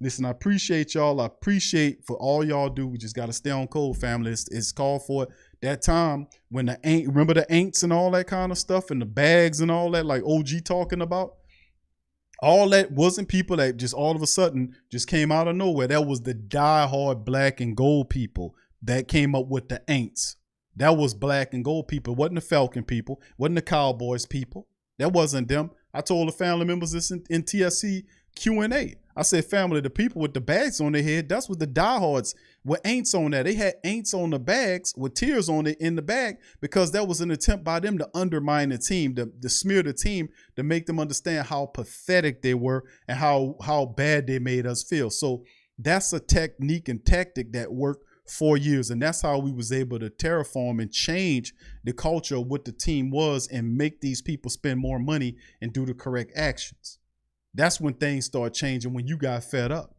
Listen, I appreciate y'all. I appreciate for all y'all do. We just got to stay on code, family. It's called for it. That time when remember the ain'ts and all that kind of stuff and the bags and all that, like OG talking about? All that wasn't people that just all of a sudden just came out of nowhere. That was the diehard black and gold people that came up with the ain'ts. That was black and gold people. It wasn't the Falcon people. It wasn't the Cowboys people. That wasn't them. I told the family members this in TSC Q&A. I said, family, the people with the bags on their head, that's what the diehards with ain'ts on that. They had ain'ts on the bags with tears on it in the bag because that was an attempt by them to undermine the team, to smear the team, to make them understand how pathetic they were and how bad they made us feel. So that's a technique and tactic that worked 4 years. And that's how we was able to terraform and change the culture of what the team was and make these people spend more money and do the correct actions. That's when things start changing, when you got fed up.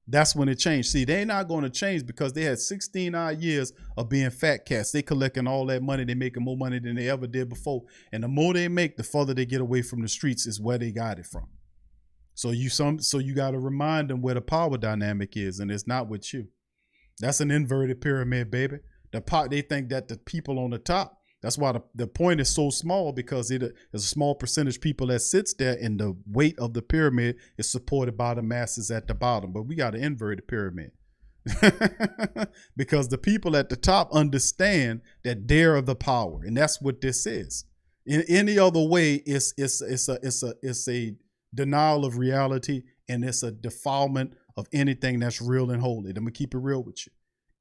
That's when it changed. See, they're not going to change because they had 16 odd years of being fat cats. They collecting all that money. They making more money than they ever did before. And the more they make, the further they get away from the streets is where they got it from. So you got to remind them where the power dynamic is, and it's not with you. That's an inverted pyramid, baby. They think that the people on the top, that's why the point is so small, because there's a small percentage of people that sits there, and the weight of the pyramid is supported by the masses at the bottom. But we got an inverted pyramid because the people at the top understand that they're the power, and that's what this is. In any other way, it's a denial of reality, and it's a defilement of anything that's real and holy. I'm gonna keep it real with you.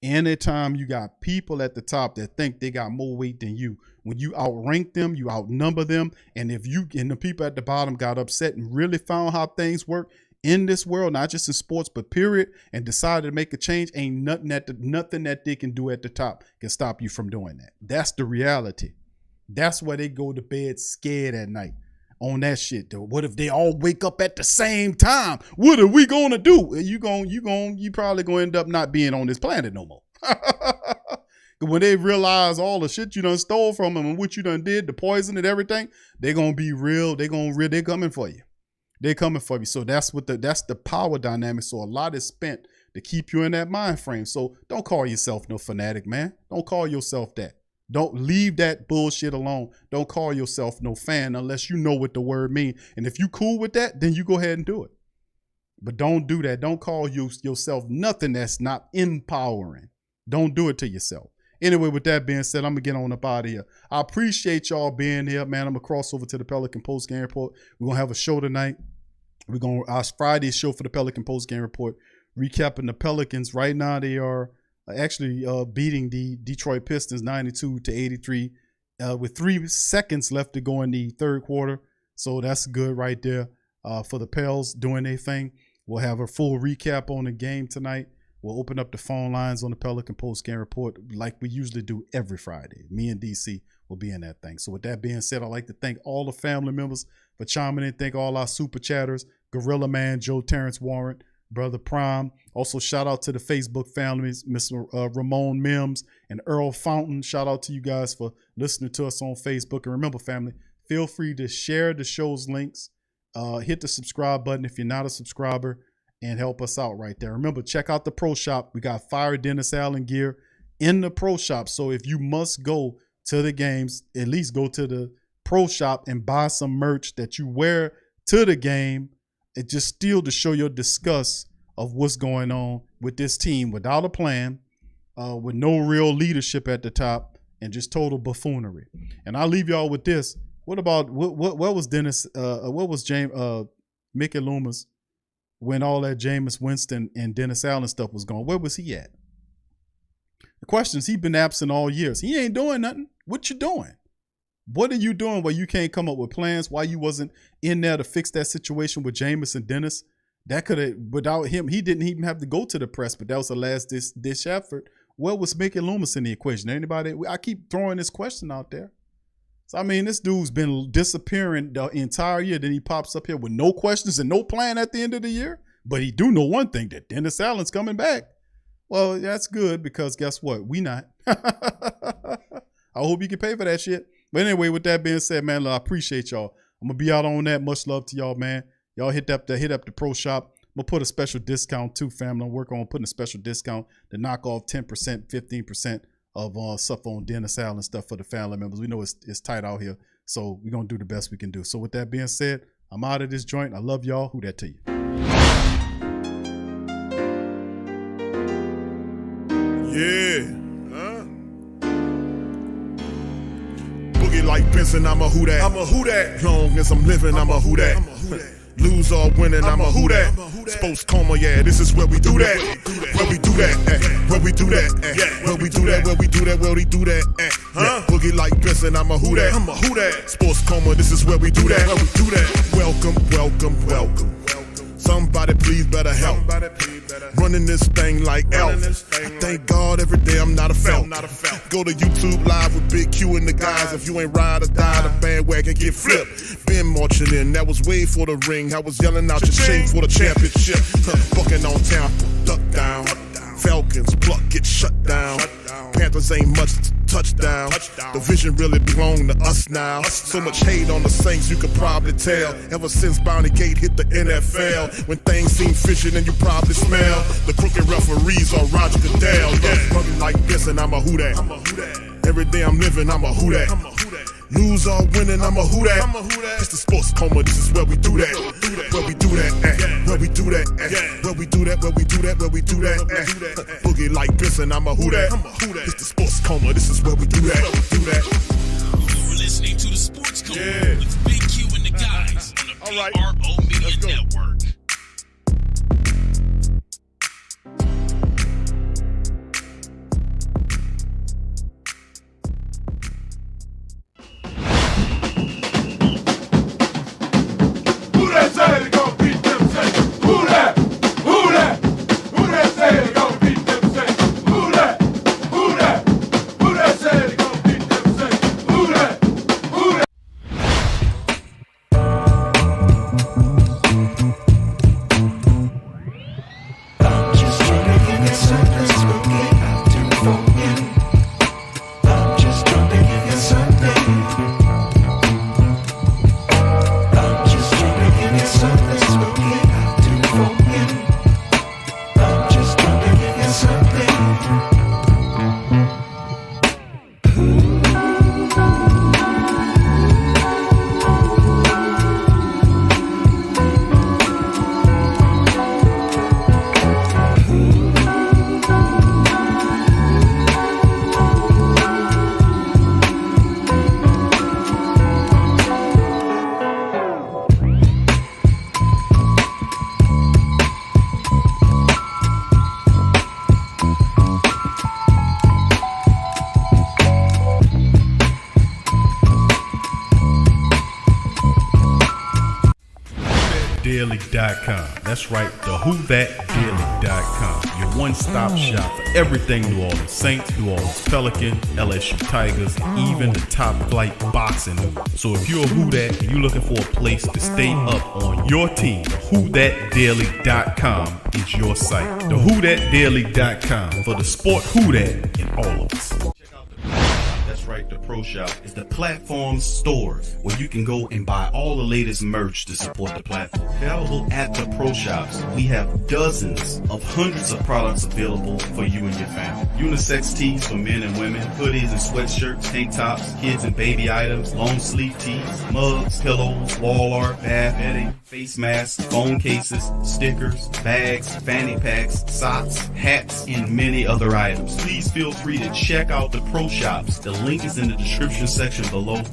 Anytime you got people at the top that think they got more weight than you, when you outrank them, you outnumber them, and if you and the people at the bottom got upset and really found how things work in this world, not just in sports, but period, and decided to make a change, ain't nothing that they can do at the top can stop you from doing that. That's the reality. That's why they go to bed scared at night on that shit, though. What if they all wake up at the same time? What are we gonna do? You probably gonna end up not being on this planet no more. When they realize all the shit you done stole from them and what you done did, the poison and everything, they're gonna be real. They're coming for you. They're coming for you. So that's the power dynamic. So a lot is spent to keep you in that mind frame. So don't call yourself no fanatic, man. Don't call yourself that. Don't leave that bullshit alone. Don't call yourself no fan unless you know what the word means. And if you cool with that, then you go ahead and do it. But don't do that. Don't call yourself nothing that's not empowering. Don't do it to yourself. Anyway, with that being said, I'm going to get on up out of here. I appreciate y'all being here, man. I'm going to cross over to the Pelican Post Game Report. We're going to have a show tonight. Our Friday show for the Pelican Post Game Report, recapping the Pelicans. Right now, they are actually beating the Detroit Pistons 92-83 with 3 seconds left to go in the third quarter. So that's good right there for the Pels doing their thing. We'll have a full recap on the game tonight. We'll open up the phone lines on the Pelican Post Game Report like we usually do every Friday. Me and DC will be in that thing. So with that being said, I'd like to thank all the family members for chiming in. Thank all our super chatters, Gorilla Man, Joe Terrence Warren, Brother Prime. Also, shout out to the Facebook families, Mr. Ramon Mims and Earl Fountain. Shout out to you guys for listening to us on Facebook. And remember, family, feel free to share the show's links. Hit the subscribe button if you're not a subscriber and help us out right there. Remember, check out the Pro Shop. We got Fire Dennis Allen gear in the Pro Shop. So if you must go to the games, at least go to the Pro Shop and buy some merch that you wear to the game. It just still to show your disgust of what's going on with this team without a plan, with no real leadership at the top, and just total buffoonery. And I'll leave y'all with this. What about what was Dennis? What was Mickey Loomis when all that Jameis Winston and Dennis Allen stuff was going? Where was he at? The question is, he's been absent all years. He ain't doing nothing. What you doing? What are you doing where you can't come up with plans? Why you wasn't in there to fix that situation with Jameis and Dennis? That could have, without him, he didn't even have to go to the press, but that was the last dish effort. Where was Mickey Loomis in the equation? Anybody? I keep throwing this question out there. So, I mean, this dude's been disappearing the entire year. Then he pops up here with no questions and no plan at the end of the year. But he do know one thing, that Dennis Allen's coming back. Well, that's good, because guess what? We not. I hope you can pay for that shit. But anyway, with that being said, man, I appreciate y'all. I'm going to be out on that. Much love to y'all, man. Y'all hit up the pro shop. I'm going to put a special discount too, family. I'm working on putting a special discount to knock off 10%, 15% of stuff on Dennis Allen stuff for the family members. We know it's tight out here, so we're going to do the best we can do. So with that being said, I'm out of this joint. I love y'all. Who that to you? Yeah. Boogie like Benson, I'm a who that. I'm a who that. Long as I'm living, I'm a who that. Lose or winning, I'm a who that. Sports coma, yeah, this is where we do that. Where we do that, where we do that, where we do that, where we do that, where we do that, Boogie like Benson, I'm a who that. I'm a who that. Sports coma, this is where we do that. Where we do that. Welcome, welcome, welcome. Somebody please better help. Running this thing like Elvis. I thank God every day I'm not a felt. Go to YouTube Live with Big Q and the guys. If you ain't ride or die, the bandwagon get flipped. Been marching in, that was way for the ring. I was yelling out your shame for the championship. Bucking on Tampa, duck down. Falcons, pluck, get shut down. Panthers ain't much touchdown. The vision really belong to us now. So much hate on the Saints, you could probably tell. Ever since Bounty Gate hit the NFL, when things seem fishy, then you probably smell the crooked referees on Roger Goodell. Yeah, running like this, and I'm a who that. Every day I'm living, I'm a who that. Lose or winning, I'm a who that. It's the sports coma, this is where we do that. Where we do that, where we do that, where we do that, where we do that, where we do that, Boogie like Benson, I'm a who that. It's the sports coma, this is where we do that. You're listening to the Sports Coma with Big Q and the guys on the PRO Media Network. Daily.com. That's right, the WhoThatDaily.com. Your one-stop shop for everything New Orleans Saints, New Orleans Pelicans, LSU Tigers, and even the top flight boxing news. So if you're a Who That and you're looking for a place to stay up on your team, WhoThatDaily.com is your site. The WhoThatDaily.com for the sport Who That in all of us. Check out the That's right, the Pro Shop is the platform's store, where you can go and buy all the latest merch to support the platform. Available at the Pro Shops, we have dozens of hundreds of products available for you and your family. Unisex tees for men and women, hoodies and sweatshirts, tank tops, kids and baby items, long sleeve tees, mugs, pillows, wall art, bath bedding, face masks, phone cases, stickers, bags, fanny packs, socks, hats, and many other items. Please feel free to check out the Pro Shops. The link is in the description section below.